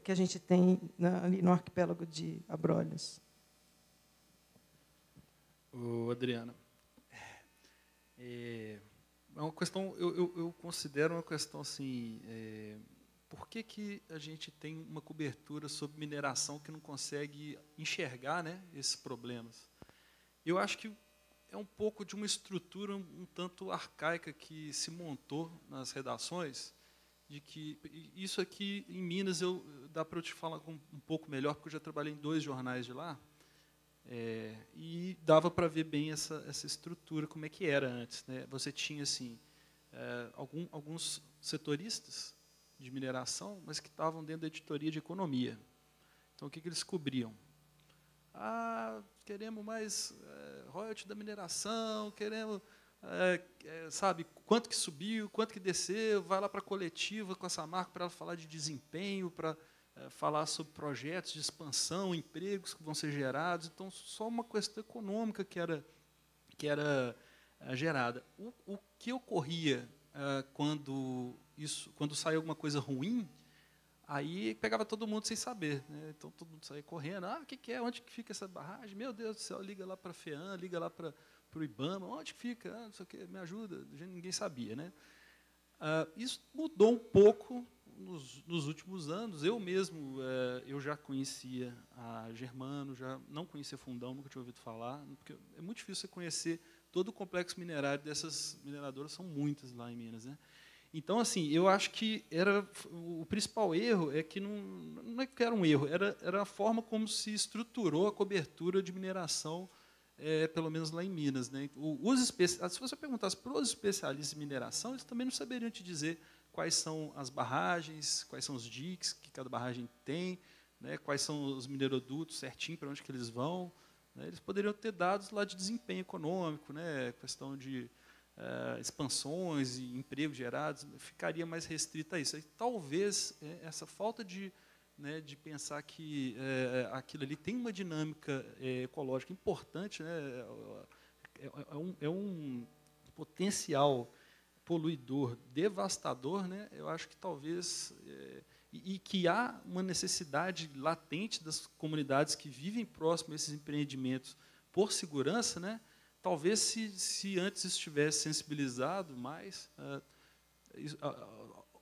que a gente tem ali no arquipélago de Abrolhos? Adriana, é uma questão, eu considero uma questão assim, por que a gente tem uma cobertura sobre mineração que não consegue enxergar, né, esses problemas? Eu acho que é um pouco de uma estrutura um tanto arcaica que se montou nas redações, de que isso aqui em Minas dá para eu te falar um pouco melhor, porque eu já trabalhei em 2 jornais de lá, e dava para ver bem essa estrutura, como é que era antes, né? Você tinha assim, alguns setoristas de mineração, mas que estavam dentro da editoria de economia. Então, o que eles cobriam? Queremos mais royalty da mineração, queremos, sabe, quanto que subiu, quanto que desceu, vai lá para a coletiva com a Samarco para ela falar de desempenho, para falar sobre projetos de expansão, empregos que vão ser gerados. Então, só uma questão econômica que era gerada. O que ocorria quando saiu alguma coisa ruim, aí pegava todo mundo sem saber, né? Então, todo mundo saía correndo. O que é? Onde que fica essa barragem? Meu Deus do céu, liga lá para a FEAM, liga lá para o IBAMA. Onde que fica? Não sei o quê, me ajuda. Ninguém sabia, né? Isso mudou um pouco nos últimos anos. Eu mesmo, eu já conhecia a Germano, já não conhecia Fundão, nunca tinha ouvido falar, porque é muito difícil você conhecer todo o complexo minerário dessas mineradoras, são muitas lá em Minas, né? Então, assim, eu acho que o principal erro é que não é que era um erro, era a forma como se estruturou a cobertura de mineração, pelo menos lá em Minas, né? Se você perguntasse para os especialistas em mineração, eles também não saberiam te dizer quais são as barragens, quais são os diques que cada barragem tem, né? Quais são os minerodutos certinho para onde que eles vão, né? Eles poderiam ter dados lá de desempenho econômico, né? Questão de expansões e empregos gerados, ficaria mais restrita a isso. E talvez essa falta de pensar que aquilo ali tem uma dinâmica ecológica importante, né? É um potencial poluidor, devastador, né? Eu acho que talvez e que há uma necessidade latente das comunidades que vivem próximo a esses empreendimentos por segurança, né? Talvez se antes estivesse sensibilizado mais,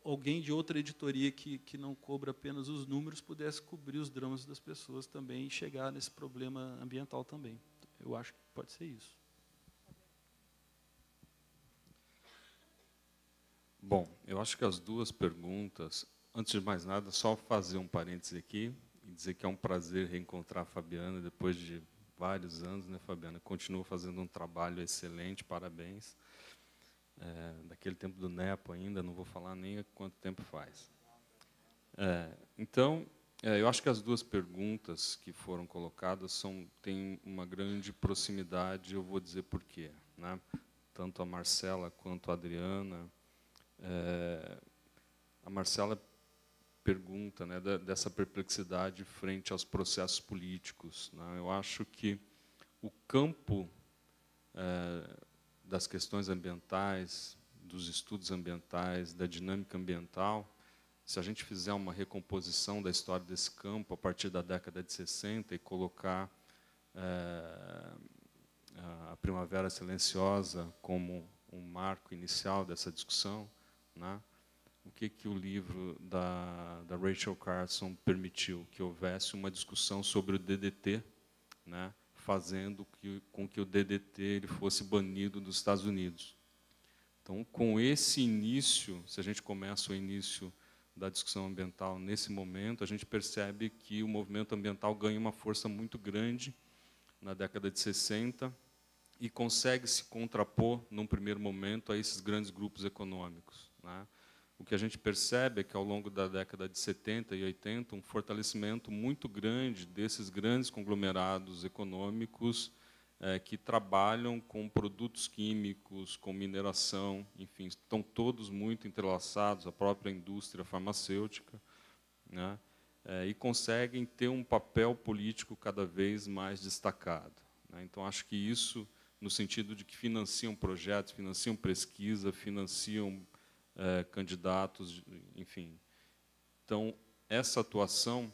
alguém de outra editoria que não cobra apenas os números pudesse cobrir os dramas das pessoas também e chegar nesse problema ambiental também. Eu acho que pode ser isso. Bom, eu acho que as duas perguntas, antes de mais nada, só fazer um parêntese aqui e dizer que é um prazer reencontrar a Fabiana depois de vários anos, né, Fabiana? Continua fazendo um trabalho excelente, parabéns. Daquele tempo do NEPO ainda, não vou falar nem quanto tempo faz. Então, eu acho que as duas perguntas que foram colocadas têm uma grande proximidade, eu vou dizer por quê, né? Tanto a Marcela quanto a Adriana. A Marcela pergunta, né, dessa perplexidade frente aos processos políticos, né? Eu acho que o campo das questões ambientais, dos estudos ambientais, da dinâmica ambiental, se a gente fizer uma recomposição da história desse campo a partir da década de 60 e colocar a Primavera Silenciosa como um marco inicial dessa discussão, né? O que o livro da Rachel Carson permitiu? Que houvesse uma discussão sobre o DDT, né, fazendo com que o DDT ele fosse banido dos Estados Unidos. Então, com esse início, se a gente começa o início da discussão ambiental nesse momento, a gente percebe que o movimento ambiental ganha uma força muito grande na década de 60 e consegue se contrapor, num primeiro momento, a esses grandes grupos econômicos, né? O que a gente percebe é que, ao longo da década de 70 e 80, um fortalecimento muito grande desses grandes conglomerados econômicos que trabalham com produtos químicos, com mineração, enfim, estão todos muito entrelaçados, a própria indústria farmacêutica, né? E conseguem ter um papel político cada vez mais destacado, né? Então, acho que isso, no sentido de que financiam projetos, financiam pesquisa, financiam candidatos, enfim. Então, essa atuação,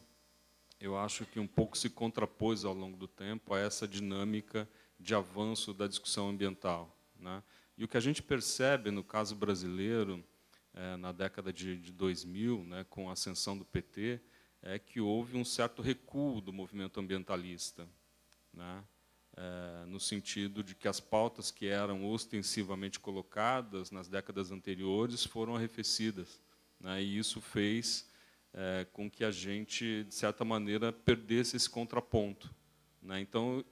eu acho que um pouco se contrapôs ao longo do tempo a essa dinâmica de avanço da discussão ambiental, né? E o que a gente percebe, no caso brasileiro, na década de 2000, né, com a ascensão do PT, é que houve um certo recuo do movimento ambientalista, né? No sentido de que as pautas que eram ostensivamente colocadas nas décadas anteriores foram arrefecidas, né? E isso fez com que a gente, de certa maneira, perdesse esse contraponto, né? Então,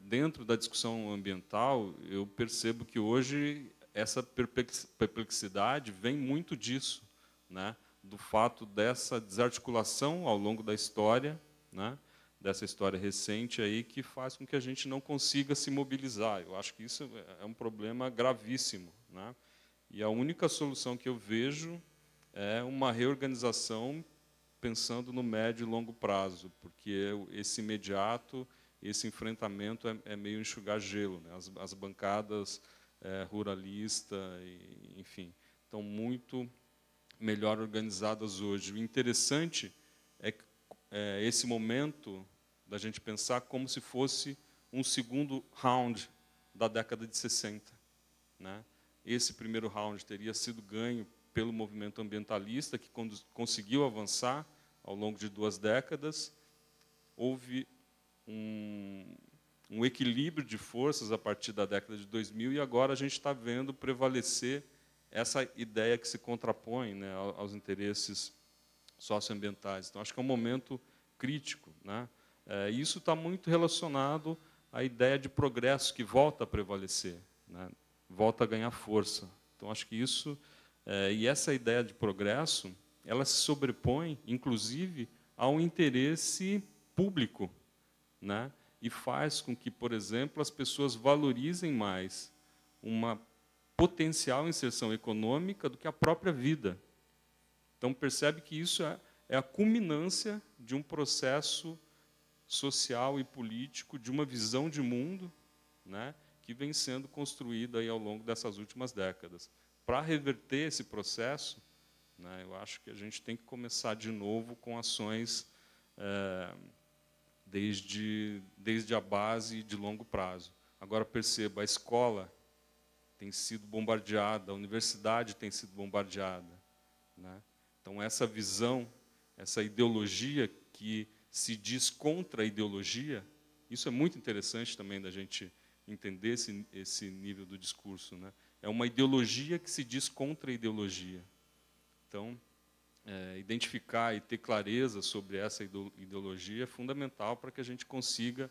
dentro da discussão ambiental, eu percebo que hoje essa perplexidade vem muito disso, né? Do fato dessa desarticulação ao longo da história, né? Dessa história recente aí, que faz com que a gente não consiga se mobilizar. Eu acho que isso é um problema gravíssimo, né? E a única solução que eu vejo é uma reorganização pensando no médio e longo prazo, porque esse imediato, esse enfrentamento é meio enxugar gelo, né? As bancadas ruralistas, enfim, estão muito melhor organizadas hoje. O interessante é que esse momento da gente pensar como se fosse um segundo round da década de 60, né? Esse primeiro round teria sido ganho pelo movimento ambientalista, que conseguiu avançar ao longo de 2 décadas. Houve um equilíbrio de forças a partir da década de 2000, e agora a gente está vendo prevalecer essa ideia que se contrapõe, né, aos interesses socioambientais. Então, acho que é um momento crítico, né? Isso está muito relacionado à ideia de progresso que volta a prevalecer, né? Volta a ganhar força. Então, acho que isso e essa ideia de progresso, ela se sobrepõe, inclusive, ao interesse público, né? E faz com que, por exemplo, as pessoas valorizem mais uma potencial inserção econômica do que a própria vida. Então, percebe que isso é a culminância de um processo social e político, de uma visão de mundo, né, que vem sendo construída aí ao longo dessas últimas décadas. Para reverter esse processo, né, eu acho que a gente tem que começar de novo com ações desde a base de longo prazo. Agora, perceba, a escola tem sido bombardeada, a universidade tem sido bombardeada, né? Então, essa visão, essa ideologia que se diz contra a ideologia, isso é muito interessante também da gente entender esse nível do discurso, né? É uma ideologia que se diz contra a ideologia. Então, identificar e ter clareza sobre essa ideologia é fundamental para que a gente consiga,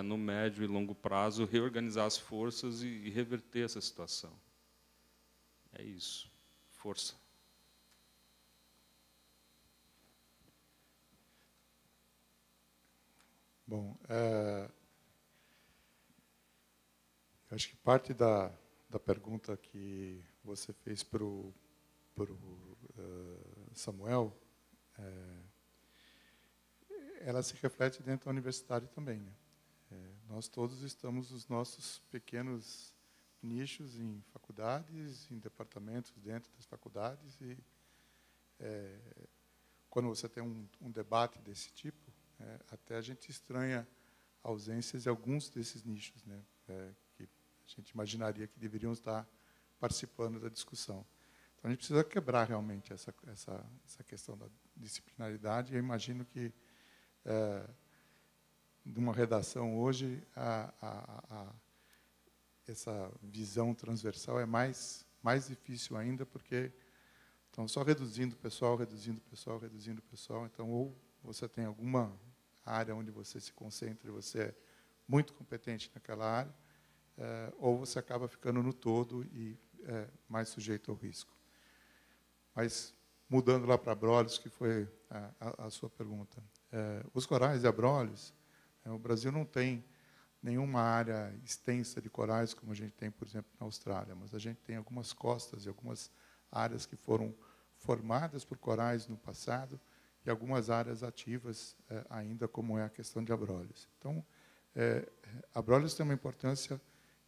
no médio e longo prazo, reorganizar as forças e reverter essa situação. É isso. Força. Bom, eu acho que parte da pergunta que você fez para o Samuel, ela se reflete dentro da universidade também, né? Nós todos estamos nos nossos pequenos nichos em faculdades, em departamentos dentro das faculdades, e quando você tem um debate desse tipo, até a gente estranha a ausência de alguns desses nichos, né, que a gente imaginaria que deveriam estar participando da discussão. Então, a gente precisa quebrar realmente essa questão da disciplinaridade. Eu imagino que de uma redação hoje, essa visão transversal é mais difícil ainda, porque estão só reduzindo o pessoal, reduzindo o pessoal, reduzindo o pessoal. Então, ou você tem alguma área onde você se concentra e você é muito competente naquela área, ou você acaba ficando no todo e mais sujeito ao risco. Mas, mudando lá para Abrolhos, que foi a sua pergunta. Os corais de Abrolhos, o Brasil não tem nenhuma área extensa de corais, como a gente tem, por exemplo, na Austrália, mas a gente tem algumas costas e algumas áreas que foram formadas por corais no passado e algumas áreas ativas ainda, como é a questão de Abrolhos. Então, Abrolhos tem uma importância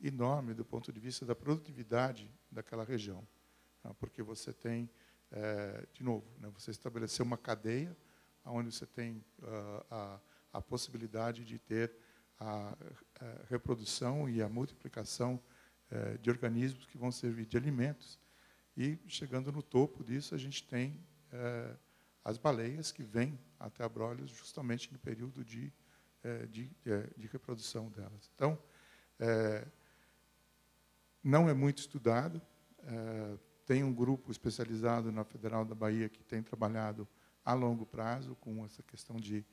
enorme do ponto de vista da produtividade daquela região, porque você tem, de novo, você estabeleceu uma cadeia onde você tem a possibilidade de ter a reprodução e a multiplicação de organismos que vão servir de alimentos. E, chegando no topo disso, a gente tem as baleias que vêm até Abrolhos justamente no período de reprodução delas. Então, não é muito estudado. Tem um grupo especializado na Federal da Bahia que tem trabalhado a longo prazo com essa questão de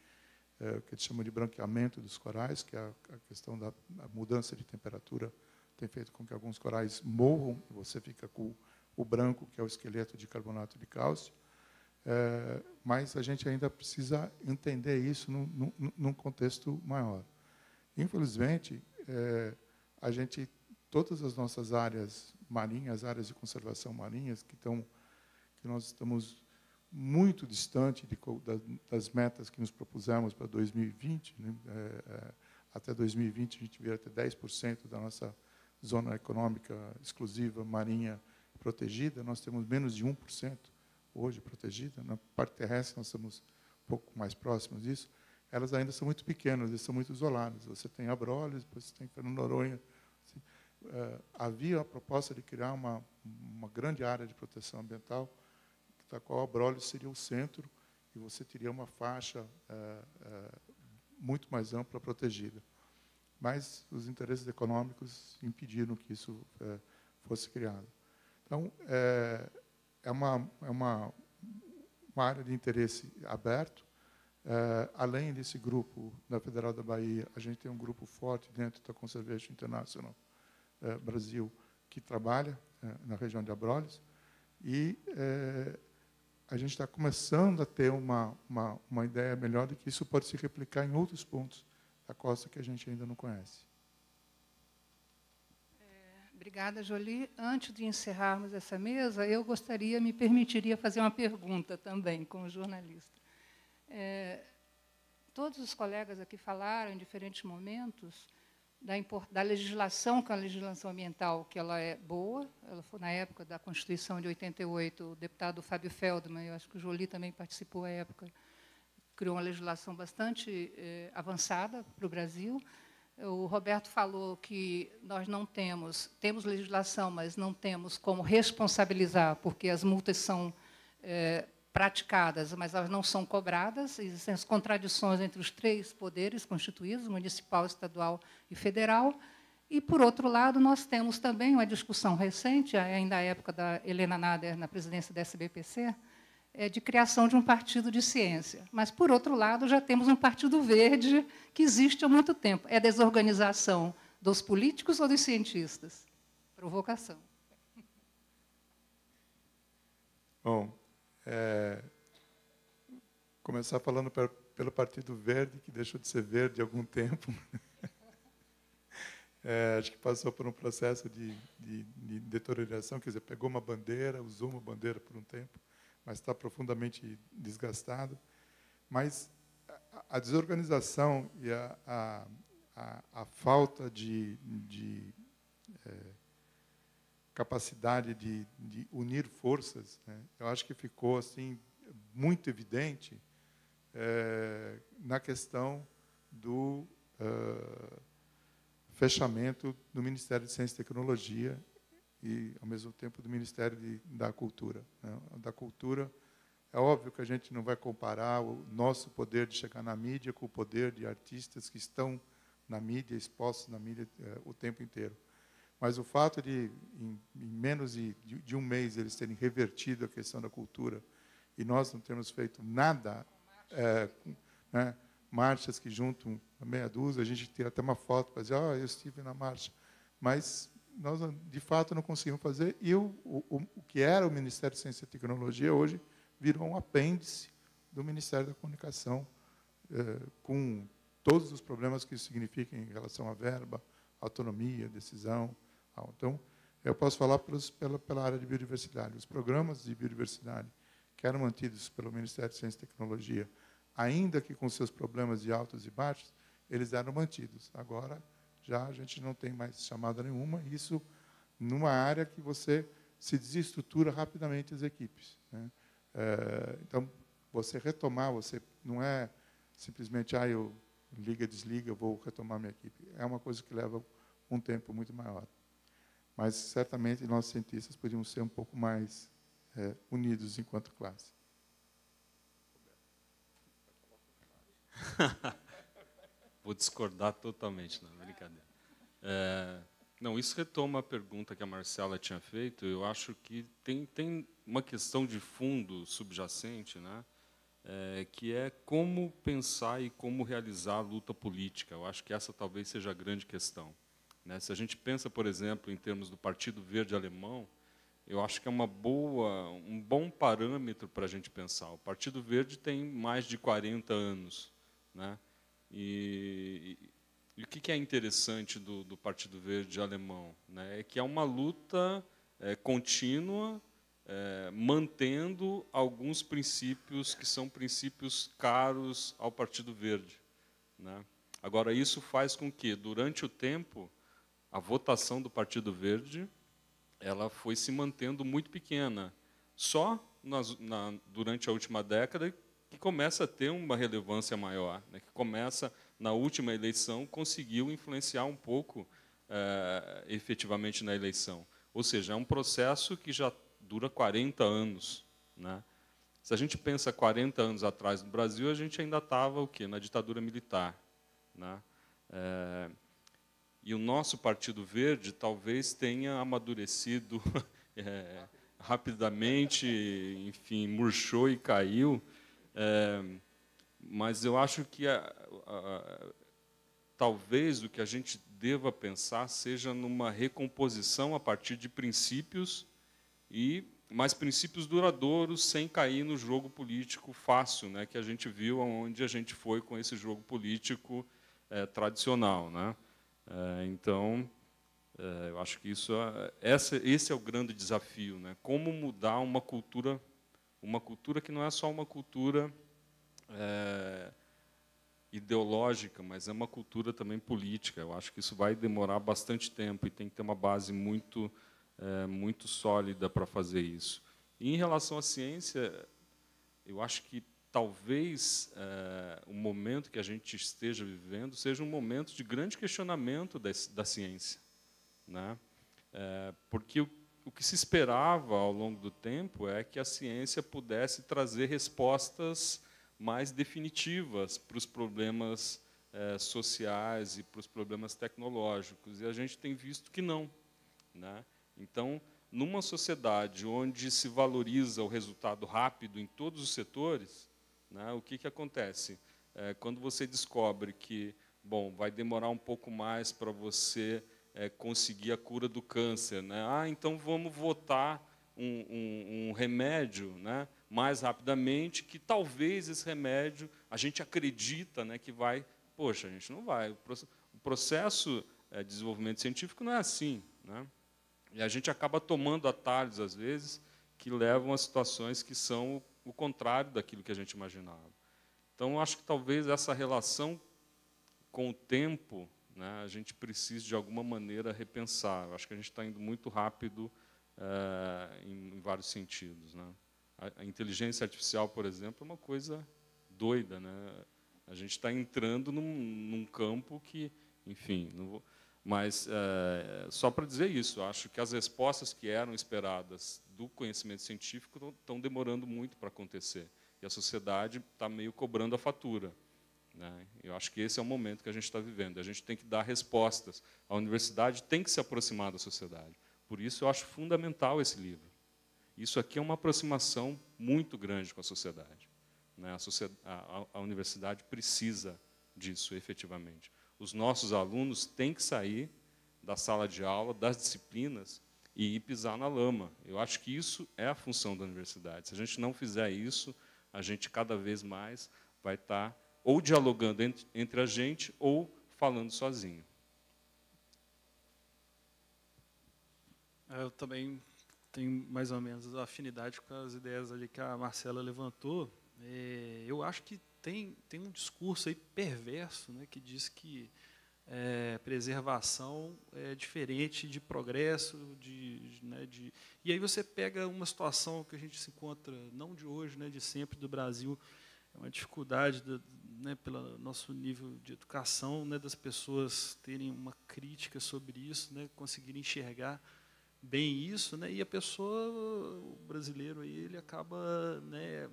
que eles chamam de branqueamento dos corais, que é a questão da mudança de temperatura tem feito com que alguns corais morram, e você fica com o branco, que é o esqueleto de carbonato de cálcio. Mas a gente ainda precisa entender isso num contexto maior. Infelizmente, todas as nossas áreas marinhas, áreas de conservação marinhas, que nós estamos muito distante das metas que nos propusemos para 2020. Né? Até 2020, a gente devia ter 10% da nossa zona econômica exclusiva marinha protegida. Nós temos menos de 1% hoje protegida. Na parte terrestre, nós estamos um pouco mais próximos disso. Elas ainda são muito pequenas, elas são muito isoladas. Você tem Abrolhos, depois você tem Fernando Noronha. Assim, havia a proposta de criar uma grande área de proteção ambiental, da qual Abrolhos seria o centro, e você teria uma faixa muito mais ampla protegida. Mas os interesses econômicos impediram que isso fosse criado. Então, é uma área de interesse aberto. Além desse grupo da Federal da Bahia, a gente tem um grupo forte dentro da Conservation International Brasil, que trabalha na região de Abrolhos, e a gente está começando a ter uma ideia melhor de que isso pode se replicar em outros pontos da costa que a gente ainda não conhece. Obrigada, Jolie. Antes de encerrarmos essa mesa, eu me permitiria fazer uma pergunta também, como jornalista. Todos os colegas aqui falaram, em diferentes momentos, da legislação, que é a legislação ambiental, que ela é boa. Ela foi, na época da Constituição de 88, o deputado Fábio Feldman, eu acho que o Jolie também participou à época, criou uma legislação bastante avançada para o Brasil. O Roberto falou que nós não temos legislação, mas não temos como responsabilizar, porque as multas são praticadas, mas elas não são cobradas. Existem as contradições entre os três poderes constituídos, municipal, estadual e federal. E, por outro lado, nós temos também uma discussão recente, ainda à época da Helena Nader, na presidência da SBPC, de criação de um partido de ciência. Mas, por outro lado, já temos um Partido Verde que existe há muito tempo. É desorganização dos políticos ou dos cientistas? Provocação. Bom, começar falando pelo Partido Verde, que deixou de ser verde há algum tempo. Acho que passou por um processo de deterioração, quer dizer, pegou uma bandeira, usou uma bandeira por um tempo, mas está profundamente desgastado. Mas a desorganização e a falta de capacidade de unir forças, né, eu acho que ficou assim muito evidente na questão do fechamento do Ministério de Ciência e Tecnologia e, ao mesmo tempo, do Ministério da Cultura. Né? Da Cultura É óbvio que a gente não vai comparar o nosso poder de chegar na mídia com o poder de artistas que estão na mídia, expostos na mídia o tempo inteiro. Mas o fato de, em menos de um mês, eles terem revertido a questão da cultura e nós não termos feito nada, né, marchas que juntam meia dúzia, a gente tira até uma foto para dizer, eu estive na marcha. Mas nós, de fato, não conseguimos fazer. E o que era o Ministério de Ciência e Tecnologia, hoje, virou um apêndice do Ministério da Comunicação, com todos os problemas que isso significa em relação à verba, autonomia, decisão. Então, eu posso falar pela área de biodiversidade. Os programas de biodiversidade que eram mantidos pelo Ministério de Ciência e Tecnologia, ainda que com seus problemas de altos e baixos, eles eram mantidos. Agora, já a gente não tem mais chamada nenhuma, isso numa área que você se desestrutura rapidamente as equipes, né? Então, você retomar, você não é simplesmente, eu liga, desliga, vou retomar minha equipe. É uma coisa que leva um tempo muito maior. Mas, certamente, nós cientistas podíamos ser um pouco mais unidos enquanto classe. Vou discordar totalmente, não, brincadeira. Não, isso retoma a pergunta que a Marcela tinha feito. Eu acho que tem uma questão de fundo subjacente, né, que é como pensar e como realizar a luta política. Eu acho que essa talvez seja a grande questão, né? Se a gente pensa, por exemplo, em termos do Partido Verde Alemão, eu acho que é um bom parâmetro para a gente pensar. O Partido Verde tem mais de 40 anos, né? E o que é interessante do Partido Verde Alemão, né? É que é uma luta contínua, mantendo alguns princípios que são princípios caros ao Partido Verde, né? Agora, isso faz com que, durante o tempo, a votação do Partido Verde ela foi se mantendo muito pequena. Só durante a última década que começa a ter uma relevância maior, né? Que começa, na última eleição, conseguiu influenciar um pouco efetivamente na eleição. Ou seja, é um processo que já dura 40 anos, né? Se a gente pensa 40 anos atrás no Brasil, a gente ainda estava na ditadura militar, né? E o nosso Partido Verde talvez tenha amadurecido rapidamente, enfim, murchou e caiu. Mas eu acho que talvez o que a gente deva pensar seja numa recomposição a partir de princípios, mas princípios duradouros, sem cair no jogo político fácil, né, que a gente viu onde a gente foi com esse jogo político tradicional, né? Então, eu acho que esse é o grande desafio, né? Como mudar uma cultura que não é só uma cultura ideológica, mas é uma cultura também política. Eu acho que isso vai demorar bastante tempo e tem que ter uma base muito sólida para fazer isso. E, em relação à ciência, eu acho que talvez o momento que a gente esteja vivendo seja um momento de grande questionamento da ciência, né? Porque o que se esperava ao longo do tempo é que a ciência pudesse trazer respostas mais definitivas para os problemas sociais e para os problemas tecnológicos, e a gente tem visto que não, né? Então, numa sociedade onde se valoriza o resultado rápido em todos os setores, né, o que acontece? Quando você descobre que, vai demorar um pouco mais para você conseguir a cura do câncer, né? Então vamos votar um remédio, né, mais rapidamente, que talvez esse remédio, a gente acredita, né, que vai... Poxa, a gente não vai. O processo de desenvolvimento científico não é assim, né? E a gente acaba tomando atalhos, às vezes, que levam a situações que são o contrário daquilo que a gente imaginava. Então, acho que talvez essa relação com o tempo, né, a gente precise, de alguma maneira, repensar. Eu acho que a gente está indo muito rápido em vários sentidos, né? A inteligência artificial, por exemplo, é uma coisa doida, né? A gente está entrando num campo que, enfim, não vou... Mas, só para dizer isso, acho que as respostas que eram esperadas do conhecimento científico estão demorando muito para acontecer. E a sociedade está meio cobrando a fatura. Né? Eu acho que esse é o momento que a gente está vivendo. A gente tem que dar respostas. A universidade tem que se aproximar da sociedade. Por isso, eu acho fundamental esse livro. Isso aqui é uma aproximação muito grande com a sociedade. Né? A universidade precisa disso, efetivamente. Os nossos alunos têm que sair da sala de aula, das disciplinas, e ir pisar na lama. Eu acho que isso é a função da universidade. Se a gente não fizer isso, a gente cada vez mais vai estar ou dialogando entre a gente ou falando sozinho. Eu também tenho mais ou menos afinidade com as ideias ali que a Marcela levantou. Eu acho que tem um discurso aí perverso, né, que diz que preservação é diferente de progresso, e aí você pega uma situação que a gente se encontra, não de hoje, né, de sempre, do Brasil, é uma dificuldade, né, pelo nosso nível de educação, né, das pessoas terem uma crítica sobre isso, né, conseguirem enxergar bem isso, né, e a pessoa, o brasileiro, aí, ele acaba, né,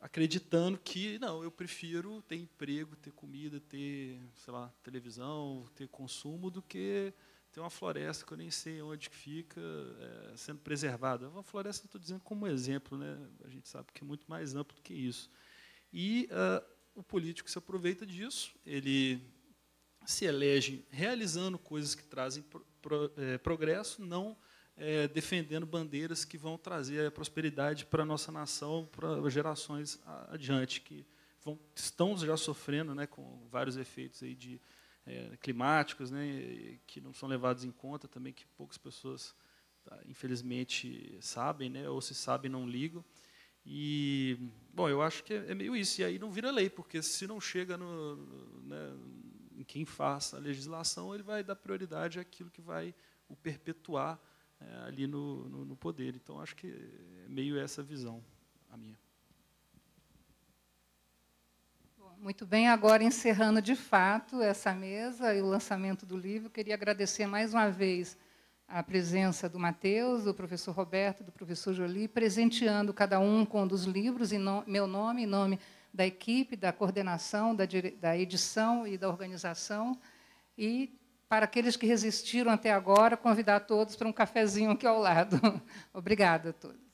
acreditando que, não, eu prefiro ter emprego, ter comida, ter, sei lá, televisão, ter consumo, do que ter uma floresta que eu nem sei onde que fica, sendo preservada. Uma floresta, estou dizendo como exemplo, né? A gente sabe que é muito mais amplo do que isso. E o político se aproveita disso, ele se elege realizando coisas que trazem progresso, não defendendo bandeiras que vão trazer a prosperidade para a nossa nação, para gerações adiante, que estão já sofrendo, né, com vários efeitos aí climáticos, né, que não são levados em conta também, que poucas pessoas, infelizmente, sabem, né, ou se sabem, não ligam. E, bom, eu acho que é meio isso. E aí não vira lei, porque se não chega né, em quem faz a legislação, ele vai dar prioridade àquilo que vai o perpetuar ali no poder. Então, acho que é meio essa visão, a minha. Muito bem, agora encerrando de fato essa mesa e o lançamento do livro, queria agradecer mais uma vez a presença do Matheus, do professor Roberto, do professor Joly, presenteando cada um com um dos livros, em meu nome, em nome da equipe, da coordenação, da edição e da organização. E, para aqueles que resistiram até agora, convidar todos para um cafezinho aqui ao lado. Obrigada a todos.